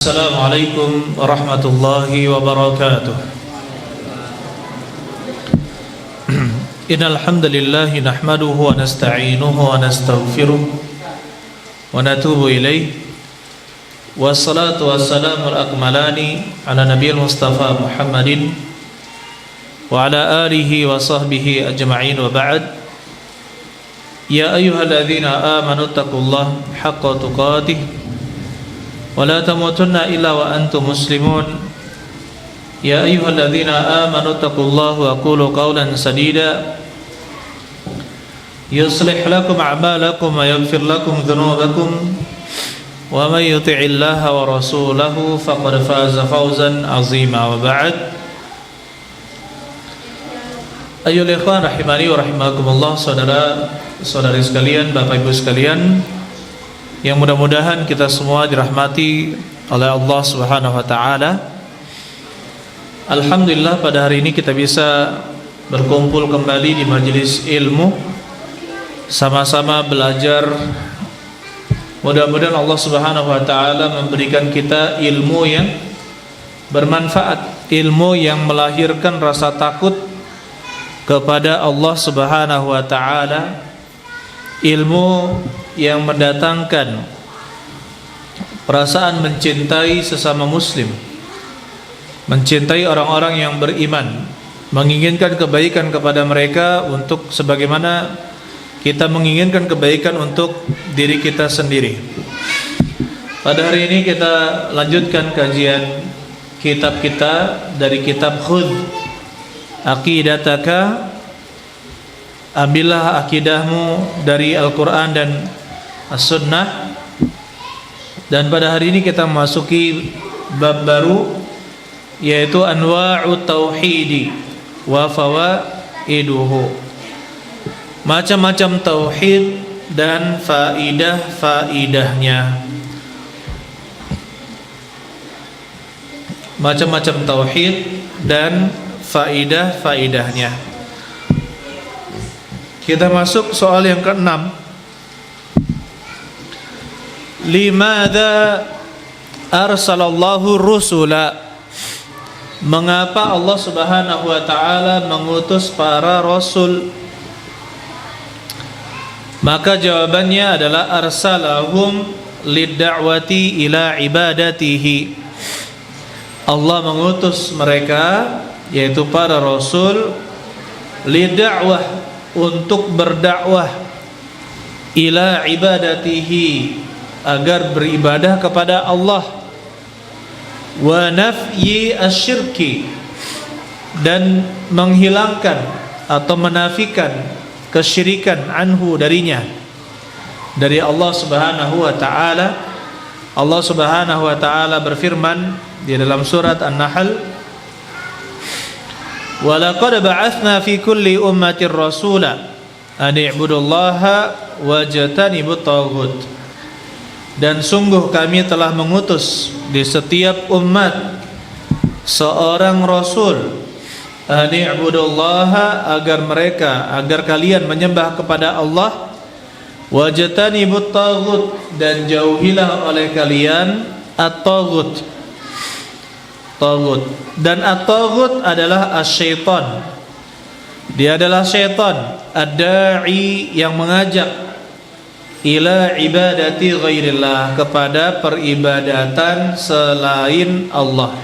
Assalamualaikum warahmatullahi wabarakatuh. Innal hamdalillah nahmaduhu wa nasta'inuhu wa nastaghfiruh wa natubu ilaih. Wassalatu wassalamu al-akmalani ala nabiyil mustafa Muhammadin wa ala alihi wa sahbihi ajma'in wa ba'd. Ya ayyuhalladzina amanu taqullaha haqqa tuqatih wa la tamutunna illa wa antum muslimun. Ya ayyuhalladzina amanu taqullaha wa qulu qawlan sadida yuslih lakum a'malakum wa yaghfir lakum dhunubakum wa may yuti'illaha wa rasulahu faqad faza fawzan 'azima. Wa ba'd. Ayyuhal ikhwan rahimani wa rahimakumullah, saudara-saudari sekalian, Bapak Ibu sekalian, yang mudah-mudahan kita semua dirahmati oleh Allah Subhanahu wa taala. Alhamdulillah, pada hari ini kita bisa berkumpul kembali di majelis ilmu, sama-sama belajar. Mudah-mudahan Allah Subhanahu wa taala memberikan kita ilmu yang bermanfaat, ilmu yang melahirkan rasa takut kepada Allah Subhanahu wa taala, ilmu yang mendatangkan perasaan mencintai sesama muslim, mencintai orang-orang yang beriman, menginginkan kebaikan kepada mereka untuk sebagaimana kita menginginkan kebaikan untuk diri kita sendiri. Pada hari ini kita lanjutkan kajian kitab kita dari kitab Khudh Aqidataka, ambillah akidahmu dari Al-Quran dan As-Sunnah. Dan pada hari ini kita memasuki bab baru, yaitu Anwa'ut Tauhidi wa Fawaiduhu, macam-macam tauhid dan faidah-faidahnya. Macam-macam tauhid dan faidah-faidahnya. Kita masuk soal yang ke-6. Limadza arsalallahu rusula? Mengapa Allah Subhanahu wa taala mengutus para rasul? Maka jawabannya adalah arsalahum lid-da'wati ila ibadatihi. Allah mengutus mereka, yaitu para rasul, lid-da'wah, untuk berdakwah, ila ibadatihi, agar beribadah kepada Allah, wa nafyi asyirki, dan menghilangkan atau menafikan kesyirikan, anhu, darinya, dari Allah Subhanahu wa taala. Allah Subhanahu wa taala berfirman di dalam surat An-Nahl, وَلَقَدْ بَعَثْنَا فِي كُلِّ أُمَّةٍ رَسُولًا أَنِ اعْبُدُوا اللَّهَ وَاجْتَنِبُوا الطَّاغُوتَ. Dan sungguh kami telah mengutus di setiap umat seorang rasul, أَنِ اعْبُدُوا اللَّهَ, agar kalian menyembah kepada Allah, وَاجْتَنِبُوا الطَّاغُوتَ, dan jauhilah oleh kalian at-taghut. Taghut. Dan at-taghut adalah asyaitan. Dia adalah syaitan, ad-da'i, yang mengajak ila ibadati ghairillah, kepada peribadatan selain Allah.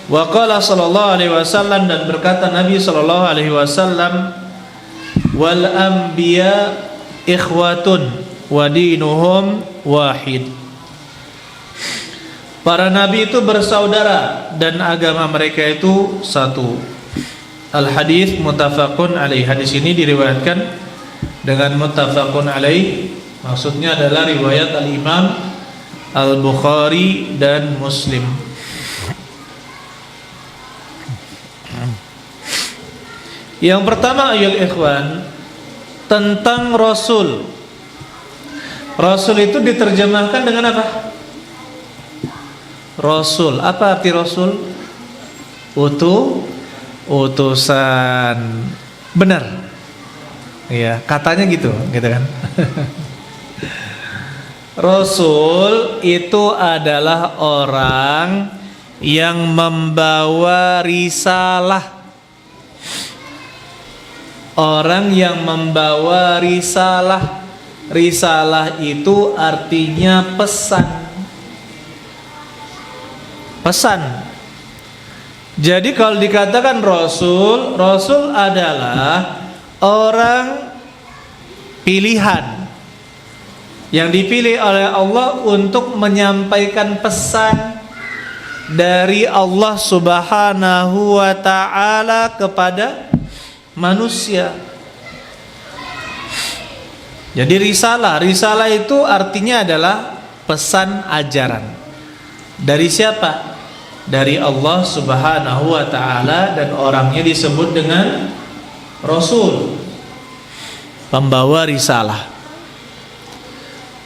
Wa qala sallallahu alaihi wasallam, dan berkata Nabi sallallahu alaihi wasallam, wal anbiya ikhwatun wa dinuhum wahid. Para nabi itu bersaudara dan agama mereka itu satu. Al-hadis muttafaqun alaih. Hadis ini diriwayatkan dengan muttafaqun alaih, maksudnya adalah riwayat Al-Imam Al-Bukhari dan Muslim. Yang pertama, ayyuhal ikhwan, tentang Rasul. Rasul itu diterjemahkan dengan apa? Rasul. Apa arti Rasul? Utusan. Benar. Iya, katanya gitu kan. Rasul itu adalah orang yang membawa risalah. Orang yang membawa risalah. Risalah itu artinya pesan. Pesan. Jadi kalau dikatakan Rasul, Rasul adalah orang pilihan yang dipilih oleh Allah untuk menyampaikan pesan dari Allah Subhanahu wa ta'ala kepada manusia. Jadi risalah itu artinya adalah pesan ajaran. Dari siapa? Dari Allah Subhanahu wa ta'ala, dan orangnya disebut dengan Rasul, pembawa risalah.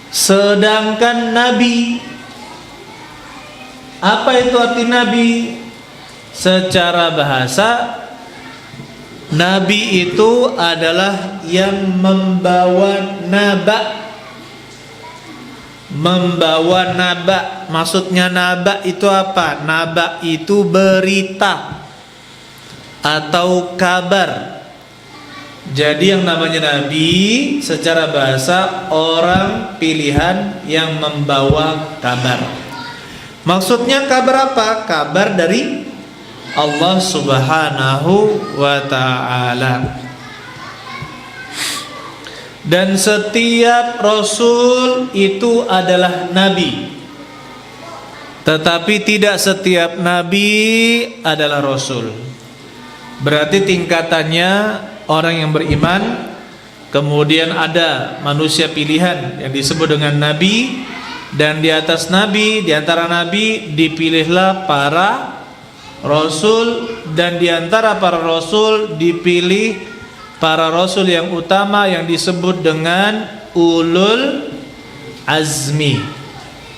Sedangkan Nabi, apa itu arti Nabi? Secara bahasa, Nabi itu adalah yang membawa naba. Membawa naba. Maksudnya naba itu apa? Naba itu berita atau kabar. Jadi yang namanya Nabi secara bahasa orang pilihan yang membawa kabar. Maksudnya kabar apa? Kabar dari Allah Subhanahu wa ta'ala. Dan setiap Rasul itu adalah Nabi, tetapi tidak setiap Nabi adalah Rasul. Berarti tingkatannya orang yang beriman, kemudian ada manusia pilihan yang disebut dengan Nabi, dan di atas Nabi, di antara Nabi dipilihlah para Rasul, dan di antara para Rasul dipilih para Rasul yang utama yang disebut dengan Ulul Azmi.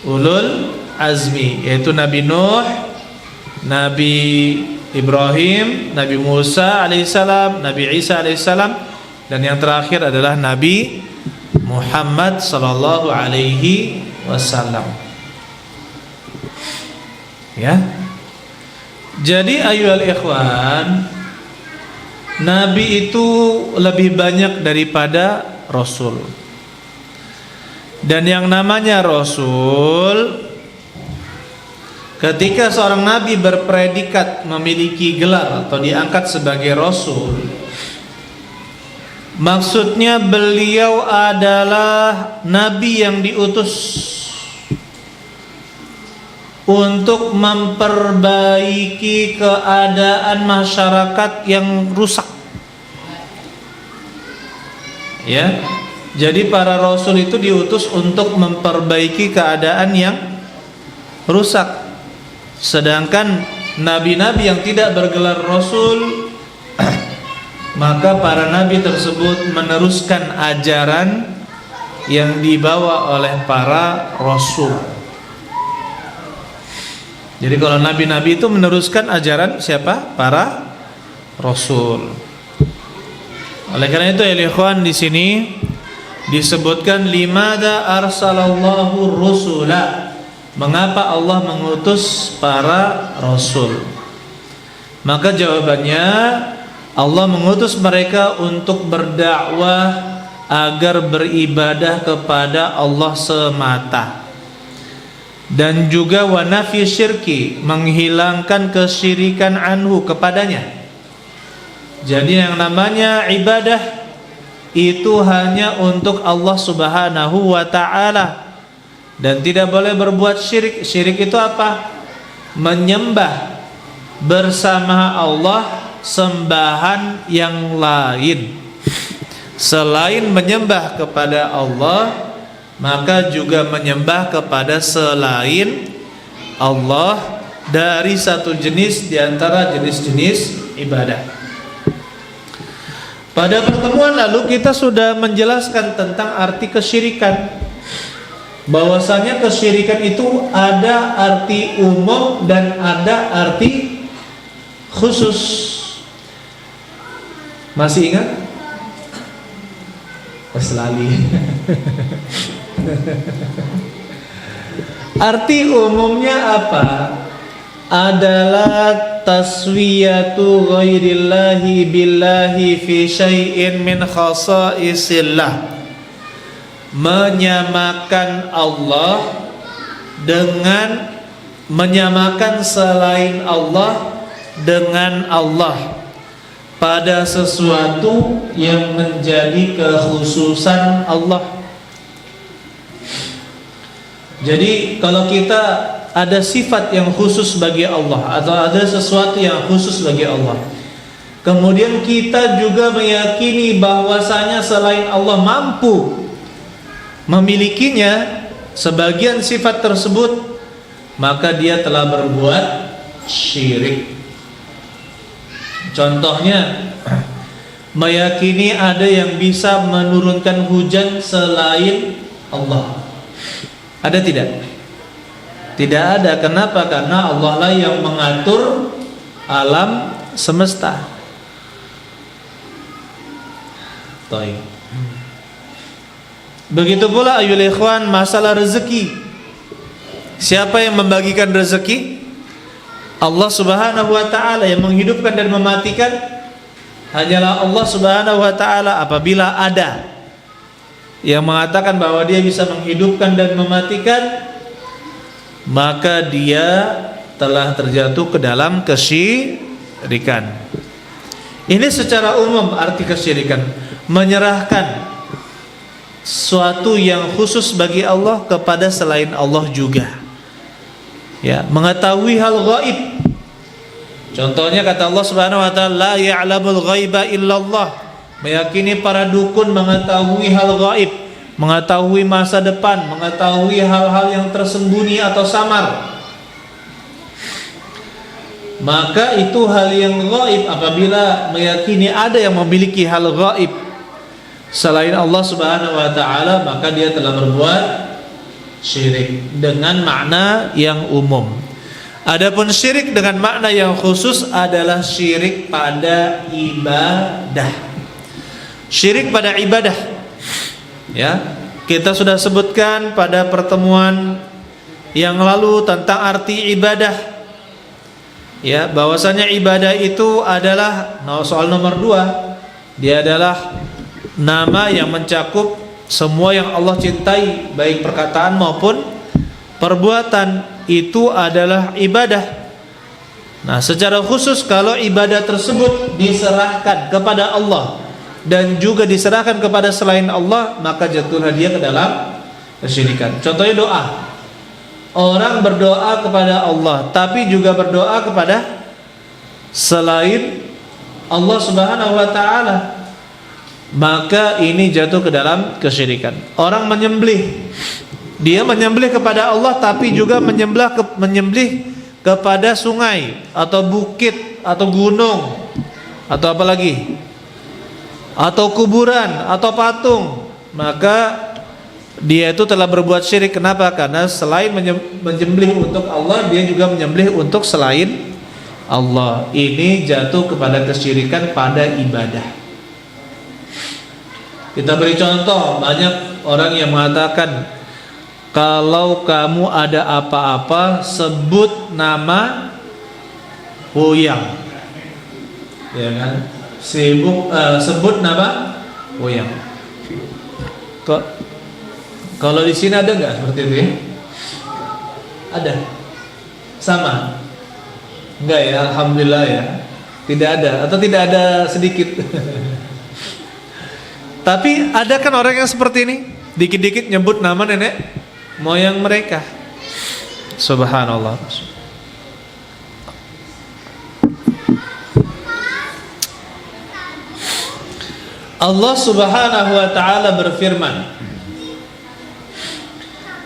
Ulul Azmi, yaitu Nabi Nuh, Nabi Ibrahim, Nabi Musa alaihissalam, Nabi Isa alaihissalam, dan yang terakhir adalah Nabi Muhammad sallallahu alaihi wasallam. Ya. Jadi ayyuhal ikhwan, Nabi itu lebih banyak daripada Rasul. Dan yang namanya Rasul, ketika seorang Nabi berpredikat memiliki gelar atau diangkat sebagai Rasul, maksudnya beliau adalah Nabi yang diutus untuk memperbaiki keadaan masyarakat yang rusak. Ya. Jadi para rasul itu diutus untuk memperbaiki keadaan yang rusak. Sedangkan nabi-nabi yang tidak bergelar rasul, maka para nabi tersebut meneruskan ajaran yang dibawa oleh para rasul. Jadi kalau nabi-nabi itu meneruskan ajaran siapa? Para rasul. Oleh karena itu, ya ikhwan, di sini disebutkan limada arsalallahu rusula. Mengapa Allah mengutus para rasul? Maka jawabannya, Allah mengutus mereka untuk berdakwah agar beribadah kepada Allah semata. Dan juga wa nafyi syirki, menghilangkan kesyirikan anhu kepadanya. Jadi yang namanya ibadah itu hanya untuk Allah Subhanahu wa ta'ala, dan tidak boleh berbuat syirik. Syirik itu apa? Menyembah bersama Allah sembahan yang lain. Selain menyembah kepada Allah, maka juga menyembah kepada selain Allah dari satu jenis di antara jenis-jenis ibadah. Pada pertemuan lalu kita sudah menjelaskan tentang arti kesyirikan. Bahwasanya kesyirikan itu ada arti umum dan ada arti khusus. Masih ingat? Lali. Arti umumnya apa? Adalah taswiyatu ghairillahi billahi fi syai'in min khasaisillah. Menyamakan Allah dengan menyamakan selain Allah dengan Allah pada sesuatu yang menjadi kekhususan Allah. Jadi kalau kita ada sifat yang khusus bagi Allah atau ada sesuatu yang khusus bagi Allah, kemudian kita juga meyakini bahwasanya selain Allah mampu memilikinya sebagian sifat tersebut, maka dia telah berbuat syirik. Contohnya, meyakini ada yang bisa menurunkan hujan selain Allah. Ada tidak? Tidak ada. Kenapa? Karena Allah lah yang mengatur alam semesta. Baik. Begitu pula ayul ikhwan masalah rezeki. Siapa yang membagikan rezeki? Allah Subhanahu wa taala. Yang menghidupkan dan mematikan hanyalah Allah Subhanahu wa taala. Apabila ada yang mengatakan bahwa dia bisa menghidupkan dan mematikan, maka dia telah terjatuh ke dalam kesyirikan. Ini secara umum arti kesyirikan, menyerahkan suatu yang khusus bagi Allah kepada selain Allah juga. Ya, mengetahui hal gaib. Contohnya kata Allah Subhanahu wa taala, la ya'lamul ghaiba illallah. Meyakini para dukun mengetahui hal gaib, mengetahui masa depan, mengetahui hal-hal yang tersembunyi atau samar. Maka itu hal yang gaib. Apabila meyakini ada yang memiliki hal gaib selain Allah Subhanahu wa taala, maka dia telah berbuat syirik dengan makna yang umum. Adapun syirik dengan makna yang khusus adalah syirik pada ibadah. Syirik pada ibadah, ya, kita sudah sebutkan pada pertemuan yang lalu tentang arti ibadah, ya, bahwasanya ibadah itu adalah soal nomor 2. Dia adalah nama yang mencakup semua yang Allah cintai, baik perkataan maupun perbuatan. Itu adalah ibadah. Nah, secara khusus kalau ibadah tersebut diserahkan kepada Allah dan juga diserahkan kepada selain Allah, maka jatuhlah dia ke dalam kesyirikan. Contohnya doa. Orang berdoa kepada Allah tapi juga berdoa kepada selain Allah Subhanahu wa taala, maka ini jatuh ke dalam kesyirikan. Orang menyembelih, dia menyembelih kepada Allah tapi juga menyembelih kepada sungai atau bukit atau gunung atau apa lagi, atau kuburan atau patung, maka dia itu telah berbuat syirik. Kenapa? Karena selain menyembelih untuk Allah, dia juga menyembelih untuk selain Allah. Ini jatuh kepada kesyirikan pada ibadah. Kita beri contoh, banyak orang yang mengatakan, kalau kamu ada apa-apa, sebut nama Huyang, ya kan? Sebut nama Huyang. Kalau di sini ada nggak seperti itu? Ada? Sama? Enggak ya, alhamdulillah ya. Tidak ada atau tidak ada sedikit. Tapi ada kan orang yang seperti ini, dikit-dikit nyebut nama nenek moyang mereka. Subhanallah. Allah Subhanahu wa taala berfirman,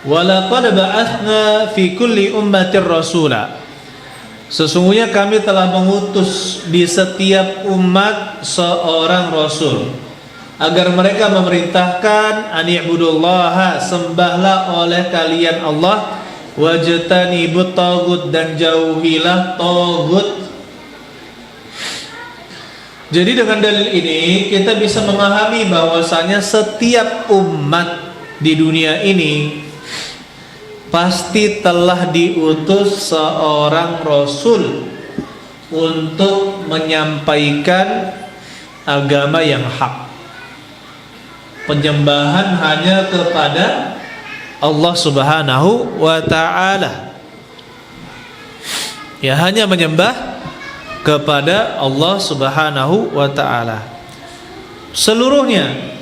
"Walaqad ba'atsna fi kulli ummatin rasula." Sesungguhnya kami telah mengutus di setiap umat seorang rasul agar mereka memerintahkan an i'budullaha, sembahlah oleh kalian Allah, wajtanibut tagut, dan jauhilah tagut. Jadi dengan dalil ini kita bisa memahami bahwasanya setiap umat di dunia ini pasti telah diutus seorang rasul untuk menyampaikan agama yang hak. Penyembahan hanya kepada Allah Subhanahu wa ta'ala. Ya, hanya menyembah kepada Allah Subhanahu wa ta'ala seluruhnya.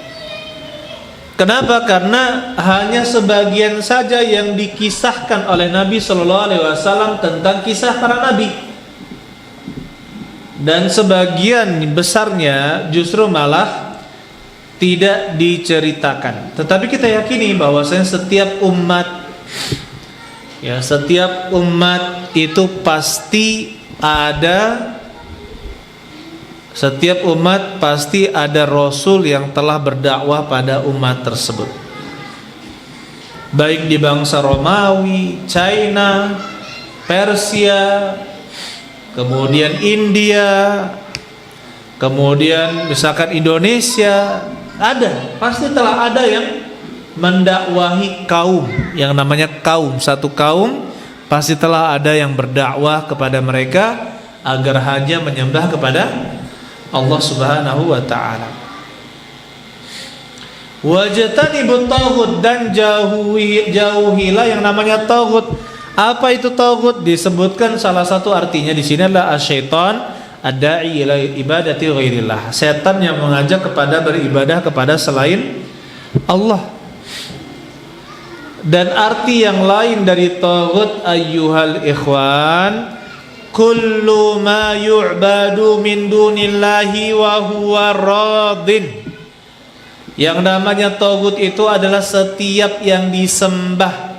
Kenapa? Karena hanya sebagian saja yang dikisahkan oleh Nabi Sallallahu Alaihi Wasallam tentang kisah para nabi, dan sebagian besarnya justru malah tidak diceritakan. Tetapi kita yakini bahwasanya setiap umat itu pasti ada rasul yang telah berdakwah pada umat tersebut, baik di bangsa Romawi, China, Persia, kemudian India, kemudian misalkan Indonesia, pasti telah ada yang mendakwahi kaum, yang namanya kaum, satu kaum pasti telah ada yang berdakwah kepada mereka agar hanya menyembah kepada Allah Subhanahu wa ta'ala. Wajtanibut taghut, dan jauhilah yang namanya taghut. Apa itu taghut? Disebutkan salah satu artinya di sini adalah asyaitan ad-da'i ila ibadati ghairillah, setan yang mengajak kepada beribadah kepada selain Allah. Dan arti yang lain dari taghut ayyuhal ikhwan, kullu ma yu'badu min dunillahi wa huwa radin. Yang namanya taghut itu adalah setiap yang disembah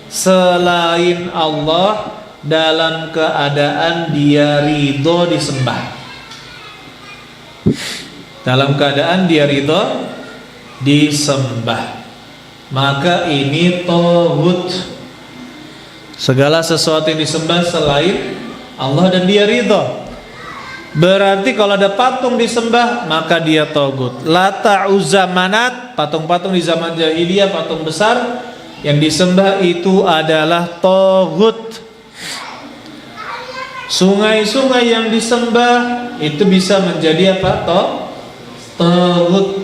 selain Allah dalam keadaan dia ridho disembah. Dalam keadaan dia ridho disembah, maka ini taghut. Segala sesuatu yang disembah selain Allah dan dia ridho. Berarti kalau ada patung disembah maka dia taghut. Lata, Uzza, Manat, patung-patung di zaman jahiliyah, patung besar yang disembah itu adalah taghut. Sungai-sungai yang disembah itu bisa menjadi apa? Taghut.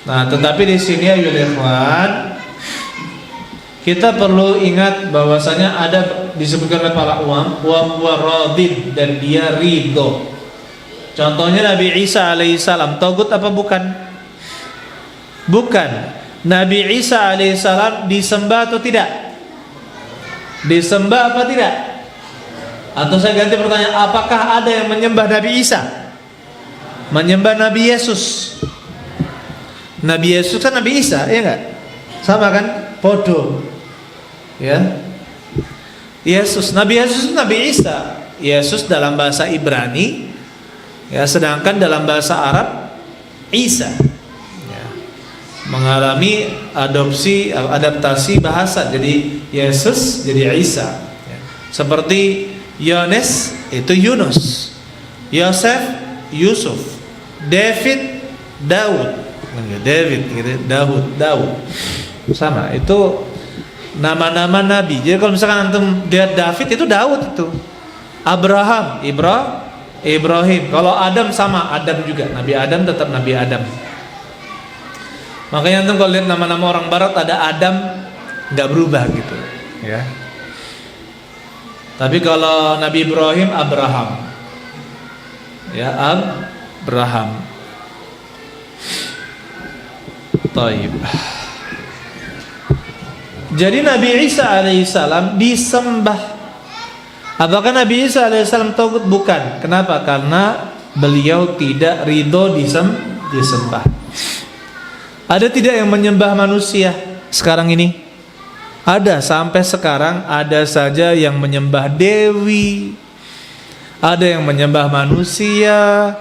Nah, tetapi di sini ya ikhwan, kita perlu ingat bahwasanya ada disebutkan oleh para ulama wa radin, dan dia ridho. Contohnya Nabi Isa alaihissalam, taghut apa bukan? Bukan. Nabi Isa alaihissalam disembah atau tidak? Disembah apa tidak? Atau saya ganti pertanyaan, apakah ada yang menyembah Nabi Isa? Menyembah Nabi Yesus? Nabi Yesus kan Nabi Isa, ya enggak? Sama kan? Podo. Ya. Yesus, Nabi Yesus, Nabi Isa. Yesus dalam bahasa Ibrani, ya, sedangkan dalam bahasa Arab Isa. Ya. Mengalami adaptasi bahasa, jadi Yesus jadi Isa. Ya. Seperti Yones itu Yunus, Yosef Yusuf, David Daud, Daud. Sama, itu nama-nama nabi. Jadi kalau misalkan antum lihat David itu Daud itu. Abraham, Ibrahim. Kalau Adam sama, Adam juga. Nabi Adam tetap Nabi Adam. Makanya antum kalau lihat nama-nama orang barat ada Adam, nggak berubah gitu, ya. Tapi kalau Nabi Ibrahim Abraham, ya, Abraham. Taib. Jadi Nabi Isa alaihissalam disembah. Apakah Nabi Isa alaihissalam taghut? Bukan. Kenapa? Karena beliau tidak ridho disembah. Ada tidak yang menyembah manusia sekarang ini? Ada, sampai sekarang ada saja yang menyembah dewi, ada yang menyembah manusia.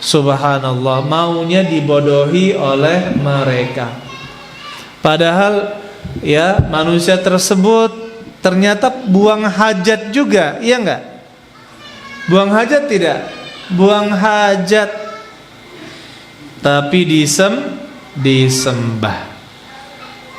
Subhanallah, maunya dibodohi oleh mereka. Padahal ya, manusia tersebut ternyata buang hajat juga, iya enggak? Buang hajat tidak? Buang hajat, tapi disembah.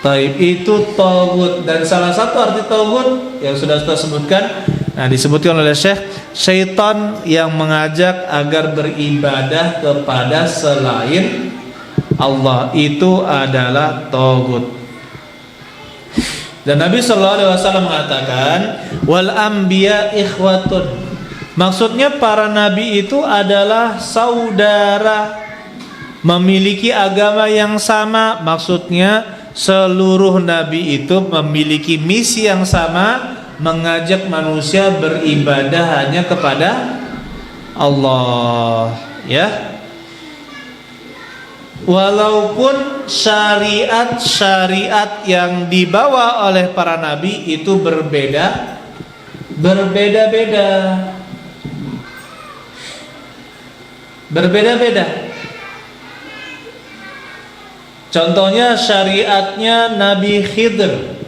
Taib itu tagut, dan salah satu arti tagut yang sudah kita sebutkan, nah disebutkan oleh Syekh, syaitan yang mengajak agar beribadah kepada selain Allah, itu adalah tagut. Dan Nabi sallallahu alaihi wasallam mengatakan, wal anbiya ikhwatun. Maksudnya para nabi itu adalah saudara, memiliki agama yang sama. Maksudnya seluruh nabi itu memiliki misi yang sama, mengajak manusia beribadah hanya kepada Allah, ya. Walaupun syariat-syariat yang dibawa oleh para nabi itu berbeda-beda. Contohnya syariatnya Nabi Khidir.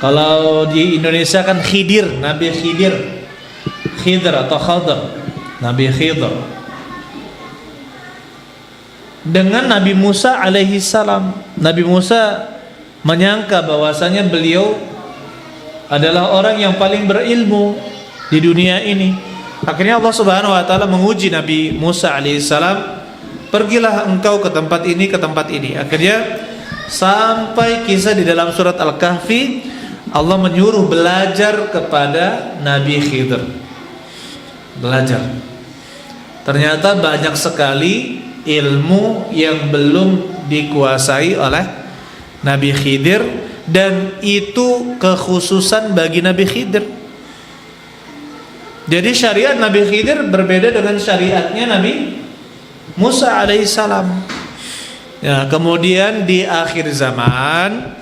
Kalau di Indonesia kan Khidir, Nabi Khidir. Khidir atau Khadir, Nabi Khidir. Dengan Nabi Musa alaihi salam. Nabi Musa menyangka bahwasanya beliau adalah orang yang paling berilmu di dunia ini. Akhirnya Allah Subhanahu wa taala menguji Nabi Musa alaihi salam, pergilah engkau ke tempat ini, ke tempat ini. Akhirnya sampai kisah di dalam surat Al-Kahfi, Allah menyuruh belajar kepada Nabi Khidir. Belajar. Ternyata banyak sekali ilmu yang belum dikuasai oleh Nabi Khidir, dan itu kekhususan bagi Nabi Khidir. Jadi syariat Nabi Khidir berbeda dengan syariatnya Nabi Musa alaihissalam. Ya, kemudian di akhir zaman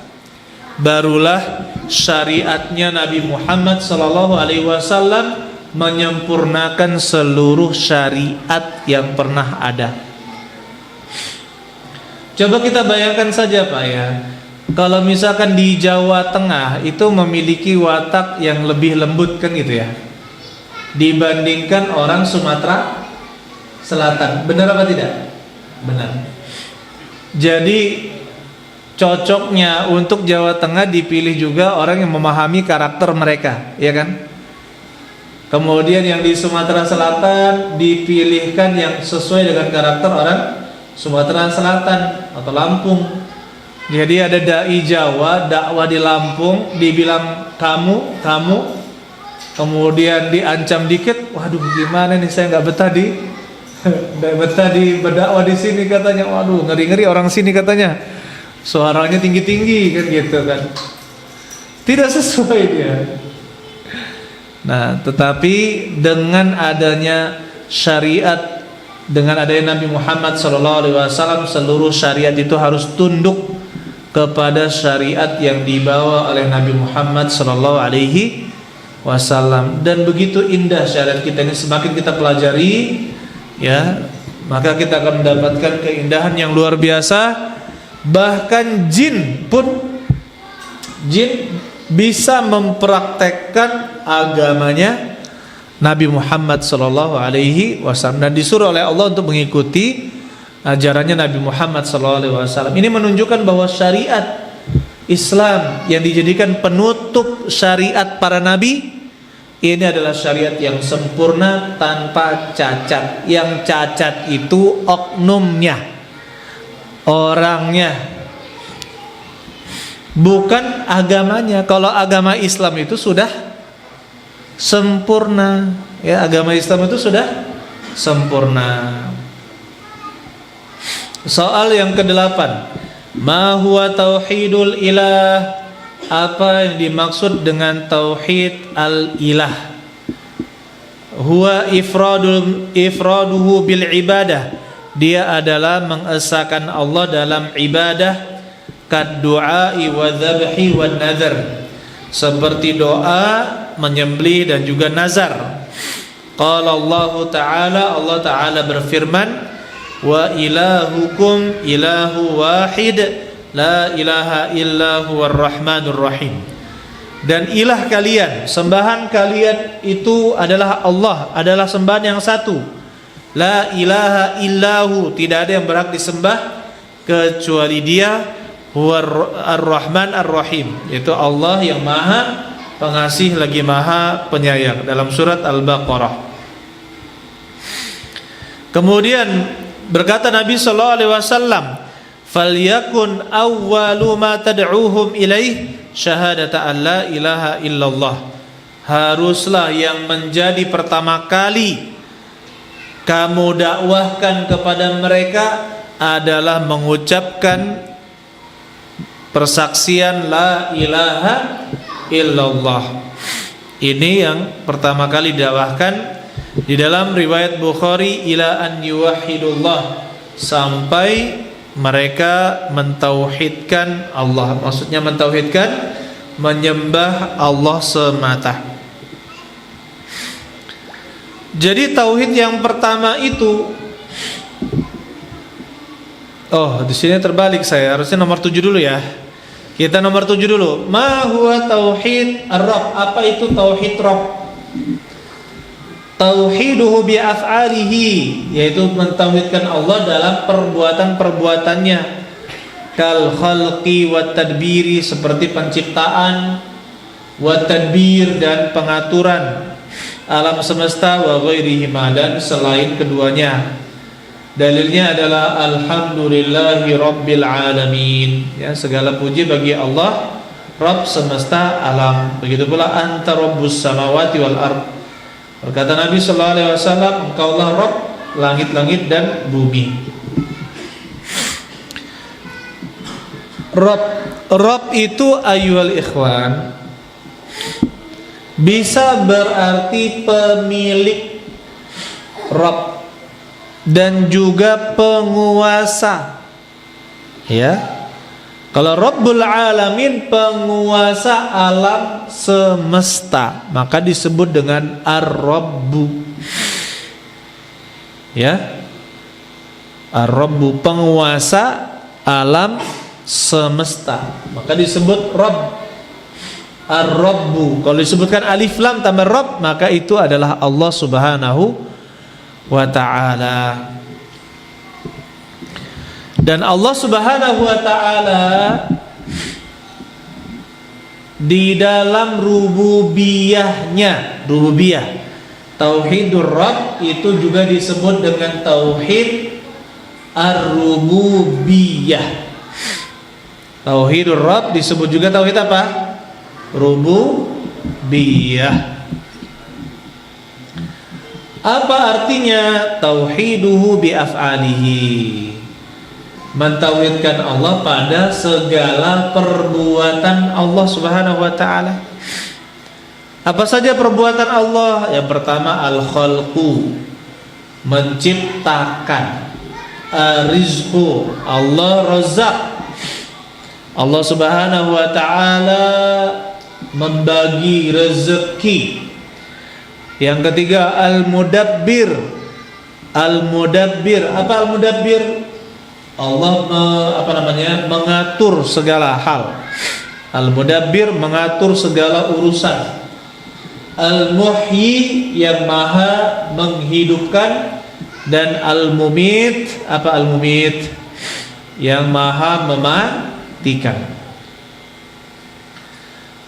barulah syariatnya Nabi Muhammad sallallahu alaihi wasallam menyempurnakan seluruh syariat yang pernah ada. Coba kita bayangkan saja Pak ya, kalau misalkan di Jawa Tengah itu memiliki watak yang lebih lembut kan gitu ya, dibandingkan orang Sumatera Selatan. Benar apa tidak? Benar. Jadi cocoknya untuk Jawa Tengah dipilih juga orang yang memahami karakter mereka, ya kan? Kemudian yang di Sumatera Selatan dipilihkan yang sesuai dengan karakter orang Sumatera Selatan atau Lampung. Jadi ada dai Jawa dakwah di Lampung, dibilang kamu, kemudian diancam dikit, waduh gimana nih, saya nggak betah di berdakwah di sini katanya. Waduh, ngeri-ngeri orang sini katanya, suaranya tinggi-tinggi kan gitu kan, tidak sesuai dia. Nah, tetapi dengan adanya syariat, dengan adanya Nabi Muhammad SAW, seluruh syariat itu harus tunduk kepada syariat yang dibawa oleh Nabi Muhammad SAW. Dan begitu indah syariat kita ini, semakin kita pelajari, ya, maka kita akan mendapatkan keindahan yang luar biasa. Bahkan jin bisa mempraktekkan agamanya Nabi Muhammad SAW, dan disuruh oleh Allah untuk mengikuti ajarannya Nabi Muhammad SAW. Ini menunjukkan bahwa syariat Islam yang dijadikan penutup syariat para nabi, ini adalah syariat yang sempurna tanpa cacat. Yang cacat itu oknumnya, orangnya, bukan agamanya. Kalau agama Islam itu sudah sempurna, ya, agama Islam itu sudah sempurna. Soal yang ke-8, ma huwa tauhidul ilah? Apa yang dimaksud dengan tauhid al-ilah? Huwa ifraduhu bil ibadah. Dia adalah mengesahkan Allah dalam ibadah, kad du'ai wa dzabhi wa nadhar, seperti doa, menyembelih dan juga nazar. Qala Allah Ta'ala berfirman, wa ilahukum ilahu wahid la ilaha illa huwar rahmanur rahim. Dan ilah kalian, sembahan kalian itu adalah Allah, adalah sembahan yang satu. La ilaha illahu, tidak ada yang berhak disembah kecuali Dia. huwa ar-Rahman ar-Rahim, yaitu Allah yang Maha Pengasih lagi Maha Penyayang, dalam surat Al-Baqarah. Kemudian berkata Nabi sallallahu alaihi wasallam, "Falyakun awwalu ma tad'uuhum ilaih syahadata an la ilaha illallah." Haruslah yang menjadi pertama kali kamu dakwahkan kepada mereka adalah mengucapkan persaksian la ilaha illallah. Ini yang pertama kali dakwahkan di dalam riwayat Bukhari, ila an yuwahhidullah, sampai mereka mentauhidkan Allah. Maksudnya mentauhidkan, menyembah Allah semata. Jadi tauhid yang pertama itu, di sini terbalik saya, harusnya nomor 7 dulu ya. Kita nomor 7 dulu. Ma huwa tauhid ar-Rabb? Apa itu tauhid Rabb? Tauhiduhu bi af'alihi, yaitu mentauhidkan Allah dalam perbuatan-perbuatannya. Kal khalqi wat tadbiri, seperti penciptaan, wat tadbir, dan pengaturan alam semesta, wa ghairihima, dan selain keduanya. Dalilnya adalah alhamdulillahi rabbil alamin, ya, segala puji bagi Allah Rabb semesta alam. Begitu pula anta rabbus samawati wal ard. Berkata Nabi sallallahu alaihi wasallam, engkaulah Rabb langit-langit dan bumi. Rabb itu ayyuhal ikhwan bisa berarti pemilik, Rabb, dan juga penguasa. Ya. Kalau Rabbul Alamin, penguasa alam semesta, maka disebut dengan Ar-Rabbu. Ya. Ar-Rabbu, penguasa alam semesta, maka disebut Rabb. Ar-Rabbu. Kalau disebutkan alif lam tambah Rabb, maka itu adalah Allah Subhanahu wa ta'ala. Dan Allah Subhanahu wa ta'ala di dalam rububiyahnya, rububiyah, tauhidur Rabb itu juga disebut dengan tauhid ar-rububiyah. Tauhidur Rabb disebut juga tauhid apa? Rububiyah. Apa artinya tauhiduhu bi af'alihi? Mentauhidkan Allah pada segala perbuatan Allah Subhanahu wa ta'ala. Apa saja perbuatan Allah? Yang pertama al-khalqu, menciptakan. Rizqu, Allah razak. Allah Subhanahu wa ta'ala membagi rezeki. Yang ketiga al-mudabbir. Al-mudabbir, apa al-mudabbir? Allah mengatur segala hal. Al-mudabbir, mengatur segala urusan. Al-muhyi, yang maha menghidupkan. Dan al-mumit, apa al-mumit? Yang maha mematikan.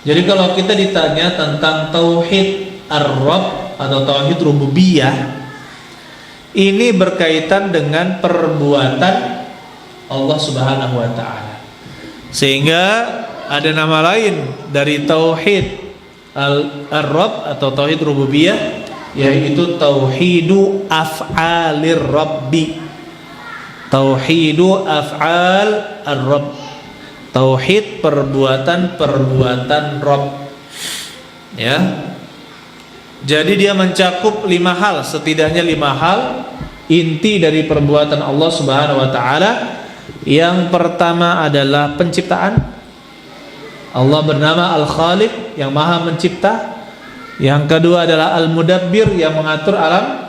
Jadi kalau kita ditanya tentang tauhid ar-Rabb atau tauhid rububiyah, ini berkaitan dengan perbuatan Allah Subhanahu wa ta'ala. Sehingga ada nama lain dari tauhid ar-Rabb atau tauhid rububiyah, yaitu tauhidu af'alir Rabbi. Tauhidu af'al ar-Rabb, tauhid perbuatan-perbuatan Rabb. Ya. Jadi dia mencakup 5 hal, setidaknya 5 hal inti dari perbuatan Allah Subhanahu wa ta'ala. Yang pertama adalah penciptaan. Allah bernama Al-Khaliq, yang maha mencipta. Yang kedua adalah Al-Mudabbir, yang mengatur alam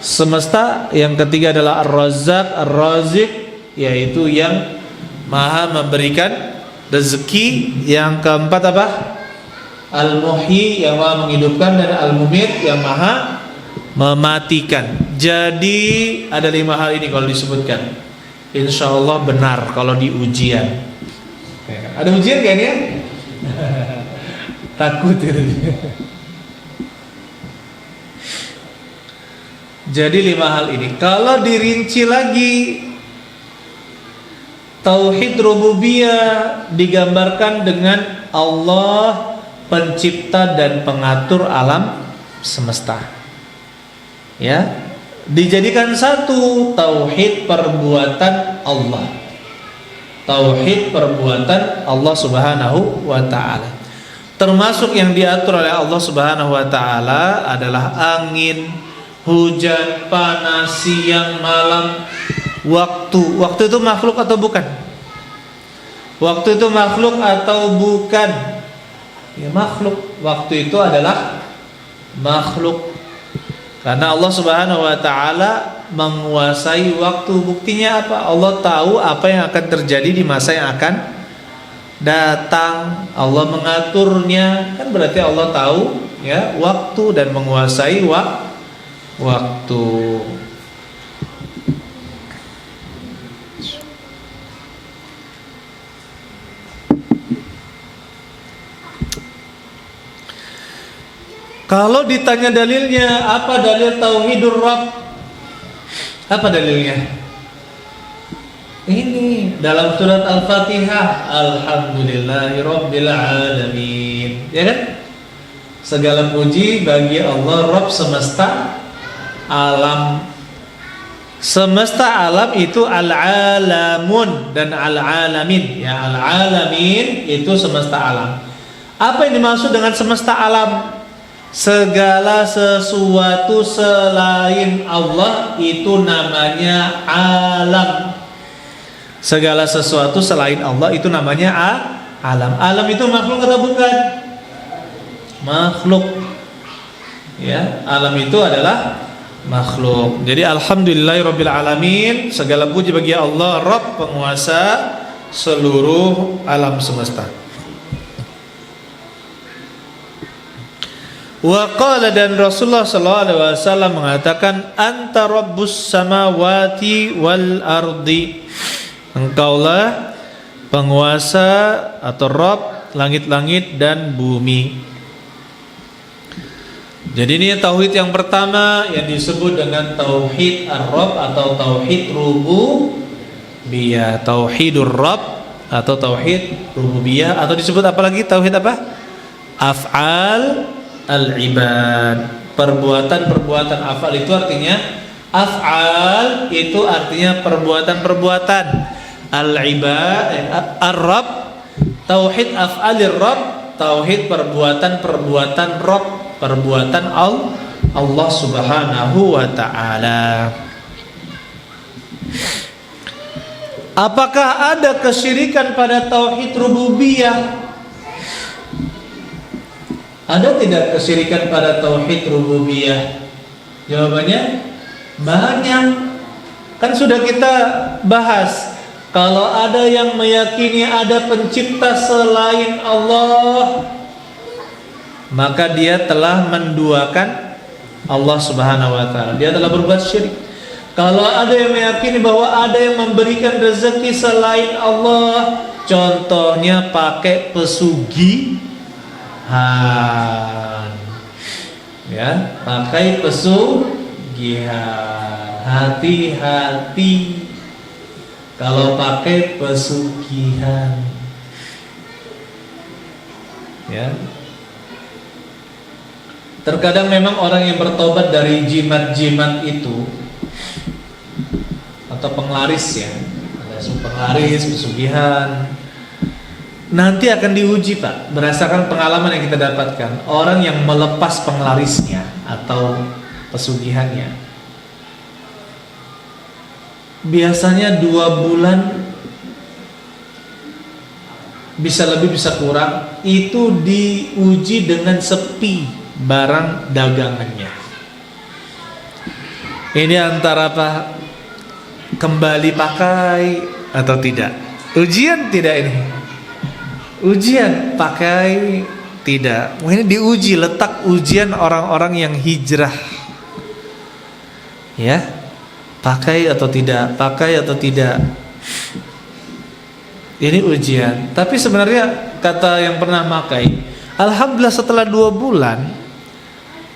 semesta. Yang ketiga adalah Ar-Razzaq, Ar-Raziq, yaitu yang maha memberikan rezeki. Yang keempat apa? Al-Muhyi, yang maha menghidupkan. Dan Al-Mumit, yang maha mematikan. Jadi ada 5 hal ini kalau disebutkan, insya Allah benar kalau di ujian. Ada ujian gak ini ya? Takut itu. Jadi 5 hal ini kalau dirinci lagi, tauhid rububiyah digambarkan dengan Allah pencipta dan pengatur alam semesta. Ya, dijadikan satu tauhid perbuatan Allah. Tauhid perbuatan Allah Subhanahu wa taala. Termasuk yang diatur oleh Allah Subhanahu wa taala adalah angin, hujan, panas, siang, malam, waktu. Waktu itu makhluk atau bukan? Waktu itu makhluk atau bukan? Ya, makhluk. Waktu itu adalah makhluk. Karena Allah Subhanahu wa taala menguasai waktu. Buktinya apa? Allah tahu apa yang akan terjadi di masa yang akan datang. Allah mengaturnya. Kan berarti Allah tahu ya waktu dan menguasai waktu. Kalau ditanya dalilnya, apa dalil tauhidur Rabb? Apa dalilnya? Ini dalam surat Al-Fatihah, Alhamdulillahirabbil alamin. Ya kan? Segala puji bagi Allah Rabb semesta alam. Semesta alam itu al-alamun dan al-alamin. Ya, al-alamin itu semesta alam. Apa yang dimaksud dengan semesta alam? Segala sesuatu selain Allah itu namanya alam. Segala sesuatu selain Allah itu namanya alam. Alam itu makhluk atau bukan? Makhluk. Ya, alam itu adalah makhluk. Jadi alhamdulillahirabbil alamin, segala puji bagi Allah Rabb penguasa seluruh alam semesta. Wa qala, dan Rasulullah sallallahu alaihi wasallam mengatakan, anta rabbus samawati wal ardi. Engkaulah penguasa atau Rabb langit-langit dan bumi. Jadi ini tauhid yang pertama yang disebut dengan tauhid ar-Rabb atau tauhid rububiyah. Tauhidur Rabb atau tauhid rububiyah, atau disebut apa lagi? Tauhid apa? Af'al al-ibad. Perbuatan-perbuatan. Af'al itu artinya, af'al itu artinya perbuatan-perbuatan. Al-ibad, ar-Rabb, tauhid af'alir Rabb, tauhid perbuatan-perbuatan Rabb, perbuatan Allah Subhanahu wa ta'ala. Apakah ada kesyirikan pada tauhid rububiyah? Ada tidak kesyirikan pada tauhid rububiyah? Jawabannya banyak. Kan sudah kita bahas, kalau ada yang meyakini ada pencipta selain Allah, maka dia telah menduakan Allah Subhanahu wa taala. Dia telah berbuat syirik. Kalau ada yang meyakini bahwa ada yang memberikan rezeki selain Allah, contohnya pakai pesugihan. Ya, pakai pesugihan. Hati-hati kalau pakai pesugihan. Ya. Terkadang memang orang yang bertobat dari jimat-jimat itu atau penglaris, ya, ada penglaris, pesugihan, nanti akan diuji, Pak, berdasarkan pengalaman yang kita dapatkan. Orang yang melepas penglarisnya atau pesugihannya, biasanya 2 bulan, bisa lebih bisa kurang, itu diuji dengan sepi barang dagangannya. Ini antara apa? Kembali pakai atau tidak? Ujian tidak ini? Ujian pakai tidak. Ini diuji, letak ujian orang-orang yang hijrah. Ya, pakai atau tidak, pakai atau tidak. ini ujian. Tapi sebenarnya kata yang pernah makai, alhamdulillah setelah 2 bulan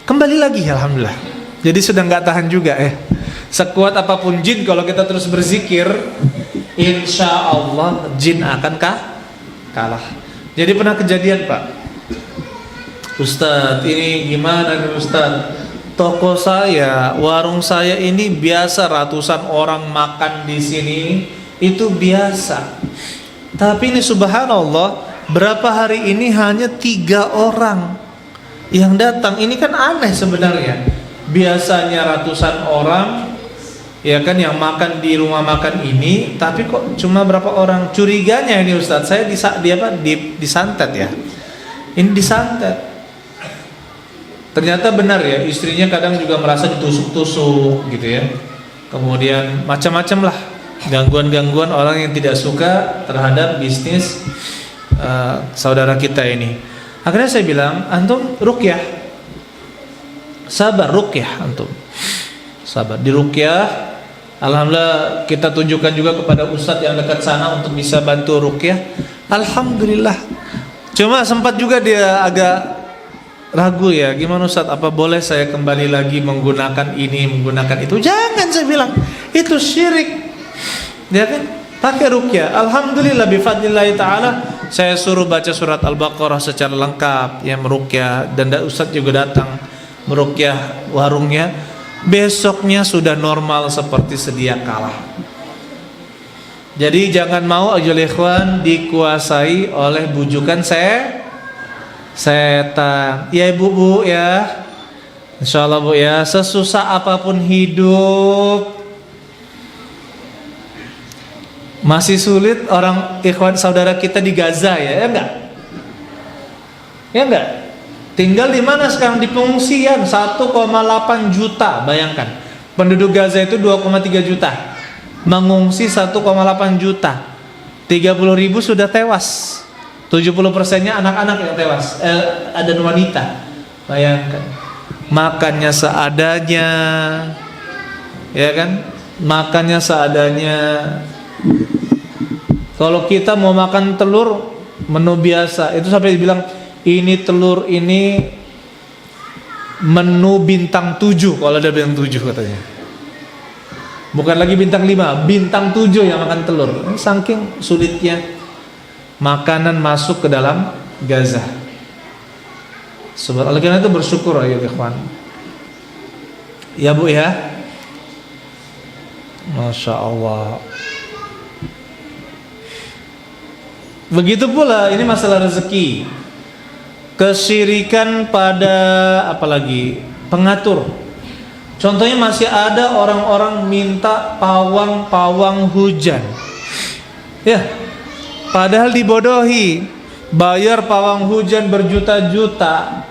kembali lagi, alhamdulillah. Jadi sudah nggak tahan juga ya. Sekuat apapun jin, kalau kita terus berzikir, insya Allah jin akan kalah. Jadi pernah kejadian, Pak, Ustadz, ini gimana nih Ustadz? Toko saya, warung saya ini biasa ratusan orang makan di sini, itu biasa. Tapi ini subhanallah, berapa hari ini hanya 3 orang yang datang. Ini kan aneh sebenarnya. Biasanya ratusan orang, ya kan, yang makan di rumah makan ini, tapi kok cuma berapa orang? Curiganya ini Ustadz, saya disantet ya. Ini disantet. Ternyata benar ya, istrinya kadang juga merasa ditusuk-tusuk gitu ya. Kemudian macam-macam lah, gangguan-gangguan orang yang tidak suka terhadap bisnis saudara kita ini. Akhirnya saya bilang, antum ruqyah, sabar, ruqyah antum, sabar di ruqyah. Alhamdulillah kita tunjukkan juga kepada ustadz yang dekat sana untuk bisa bantu ruqyah. Alhamdulillah. Cuma sempat juga dia agak ragu ya, gimana Ustadz, apa boleh saya kembali lagi menggunakan ini, menggunakan itu? Jangan, saya bilang, itu syirik. Dia kan pakai ruqyah. Alhamdulillah bifadlillahi ta'ala, saya suruh baca surat Al-Baqarah secara lengkap, ya, meruqyah, dan Ustadz juga datang meruqyah warungnya. Besoknya sudah normal seperti sedia kala. Jadi jangan mau ayyuhal ikhwan dikuasai oleh bujukan setan. Ya ibu ya, insyaallah Bu ya, sesusah apapun hidup, masih sulit orang ikhwan saudara kita di Gaza ya enggak? Ya enggak? Tinggal di mana sekarang? Di pengungsian 1,8 juta. Bayangkan, penduduk Gaza itu 2,3 juta, mengungsi 1,8 juta. 30.000 sudah tewas. 70%-nya anak-anak yang tewas, dan wanita. Bayangkan, makannya seadanya, ya kan? Makannya seadanya. Kalau kita mau makan telur menu biasa, itu sampai dibilang ini telur ini menu bintang 7, kalau ada bintang 7 katanya. Bukan lagi bintang 5, bintang 7 yang makan telur. Saking sulitnya makanan masuk ke dalam Gaza. Subhanallah, karena itu bersyukur ya ikhwan. Ya Bu ya. Masya Allah. Begitu pula ini masalah rezeki. Kesyirikan pada apalagi pengatur. Contohnya masih ada orang-orang minta pawang hujan. Ya. Padahal dibodohi, bayar pawang hujan berjuta-juta,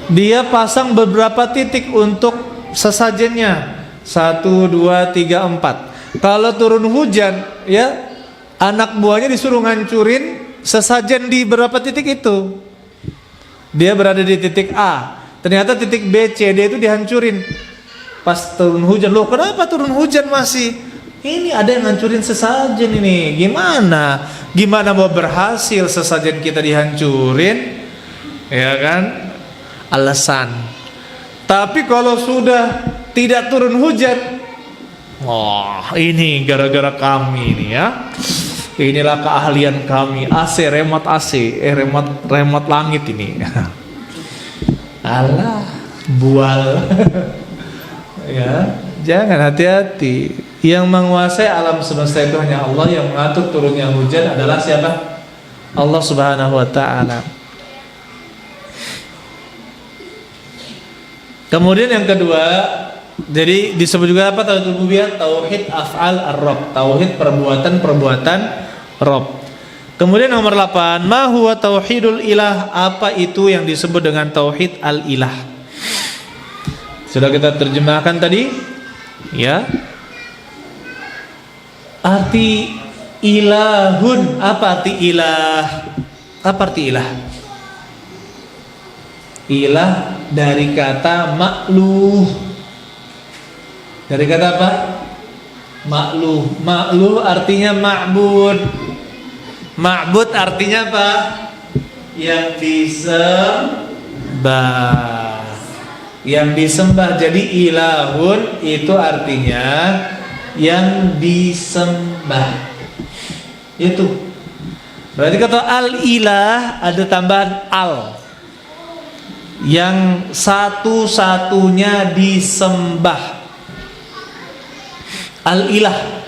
dia pasang beberapa titik untuk sesajennya, 1, 2, 3, 4. Kalau turun hujan, ya anak buahnya disuruh ngancurin sesajen di beberapa titik itu. Dia berada di titik A, ternyata titik B, C, D itu dihancurin. Pas turun hujan, loh kenapa turun hujan masih? Ini ada yang ngancurin sesajen ini. Gimana mau berhasil sesajen kita dihancurin? Ya kan? Alasan. Tapi kalau sudah tidak turun hujan, wah, ini gara-gara kami ini ya. Inilah keahlian kami, AC, remote AC, remote langit ini. Alah, bual. Ya, jangan, hati-hati. Yang menguasai alam semesta itu hanya Allah. Yang mengatur turunnya hujan adalah siapa? Allah Subhanahu wa ta'ala. Kemudian yang kedua, jadi disebut juga apa? Tauhid rububiyah, tauhid af'al ar-rabb, tauhid perbuatan Rabb. Kemudian nomor 8, ma huwa tauhidul ilah? Apa itu yang disebut dengan tauhid al-ilah? Sudah kita terjemahkan tadi, ya. Arti ilahun, apa arti ilah? Apa arti ilah? Ilah dari kata ma'luh. Dari kata apa? Ma'luh. Ma'luh artinya ma'bud. Ma'bud artinya apa? Yang disembah. Yang disembah. Jadi ilahun itu artinya yang disembah. Itu. Berarti kata al-ilah ada tambahan al. Yang satu-satunya disembah. Al-ilah.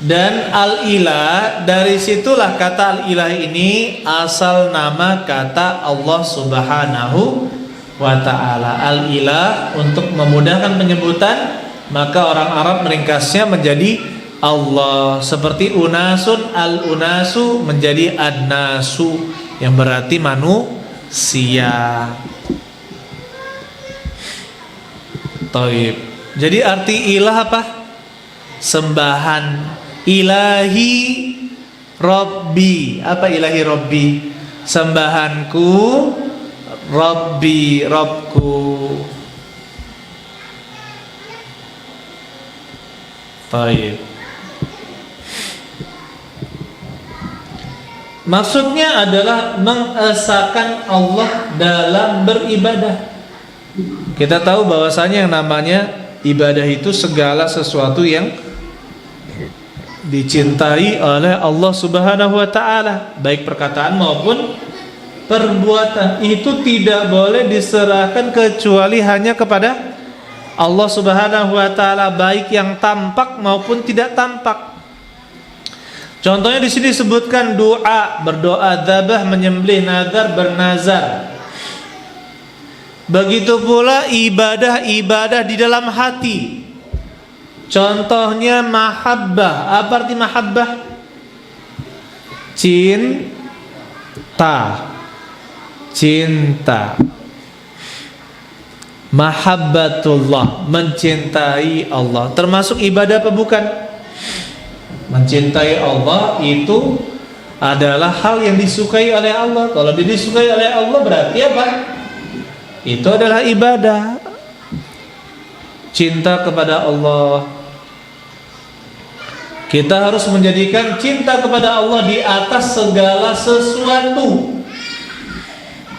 Dan al-ilah, dari situlah kata al-ilah ini asal nama kata Allah Subhanahu wa ta'ala. Al-ilah untuk memudahkan penyebutan, maka orang Arab meringkasnya menjadi Allah. Seperti unasun, al-unasu menjadi an-nasu, yang berarti manusia. Taib. Jadi arti ilah apa? Sembahan. Ilahi Rabbi. Apa ilahi Rabbi? Sembahanku, Rabbi, Rabbku. Baik. Maksudnya adalah mengesahkan Allah dalam beribadah. Kita tahu bahwasanya yang namanya ibadah itu segala sesuatu yang dicintai oleh Allah Subhanahu wa ta'ala, baik perkataan maupun perbuatan. Itu tidak boleh diserahkan kecuali hanya kepada Allah Subhanahu wa ta'ala, baik yang tampak maupun tidak tampak. Contohnya di sini disebutkan doa, berdoa, dzabah, menyembelih, nazar, bernazar. Begitu pula ibadah-ibadah di dalam hati. Contohnya mahabbah. Apa arti mahabbah? Cinta. Cinta. Mahabbatullah, mencintai Allah. Termasuk ibadah apa bukan? Mencintai Allah itu adalah hal yang disukai oleh Allah. Kalau disukai oleh Allah berarti apa? Itu adalah ibadah. Cinta kepada Allah. Kita harus menjadikan cinta kepada Allah di atas segala sesuatu.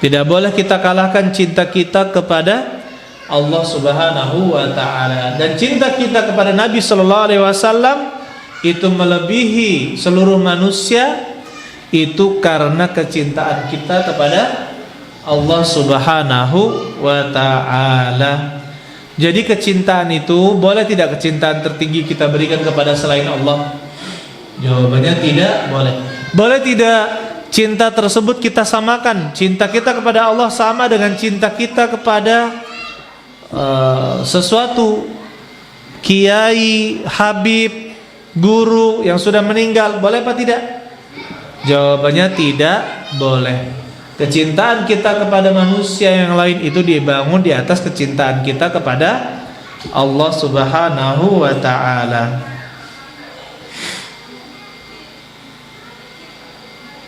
Tidak boleh kita kalahkan cinta kita kepada Allah Subhanahu wa ta'ala. Dan cinta kita kepada Nabi sallallahu alaihi wasallam itu melebihi seluruh manusia. Itu karena kecintaan kita kepada Allah Subhanahu wa ta'ala. Jadi kecintaan itu boleh tidak kecintaan tertinggi kita berikan kepada selain Allah? Jawabannya tidak boleh. Boleh tidak cinta tersebut kita samakan? Cinta kita kepada Allah sama dengan cinta kita kepada sesuatu, kiai, habib, guru yang sudah meninggal, boleh apa tidak? Jawabannya tidak boleh. Kecintaan kita kepada manusia yang lain itu dibangun di atas kecintaan kita kepada Allah Subhanahu wa ta'ala.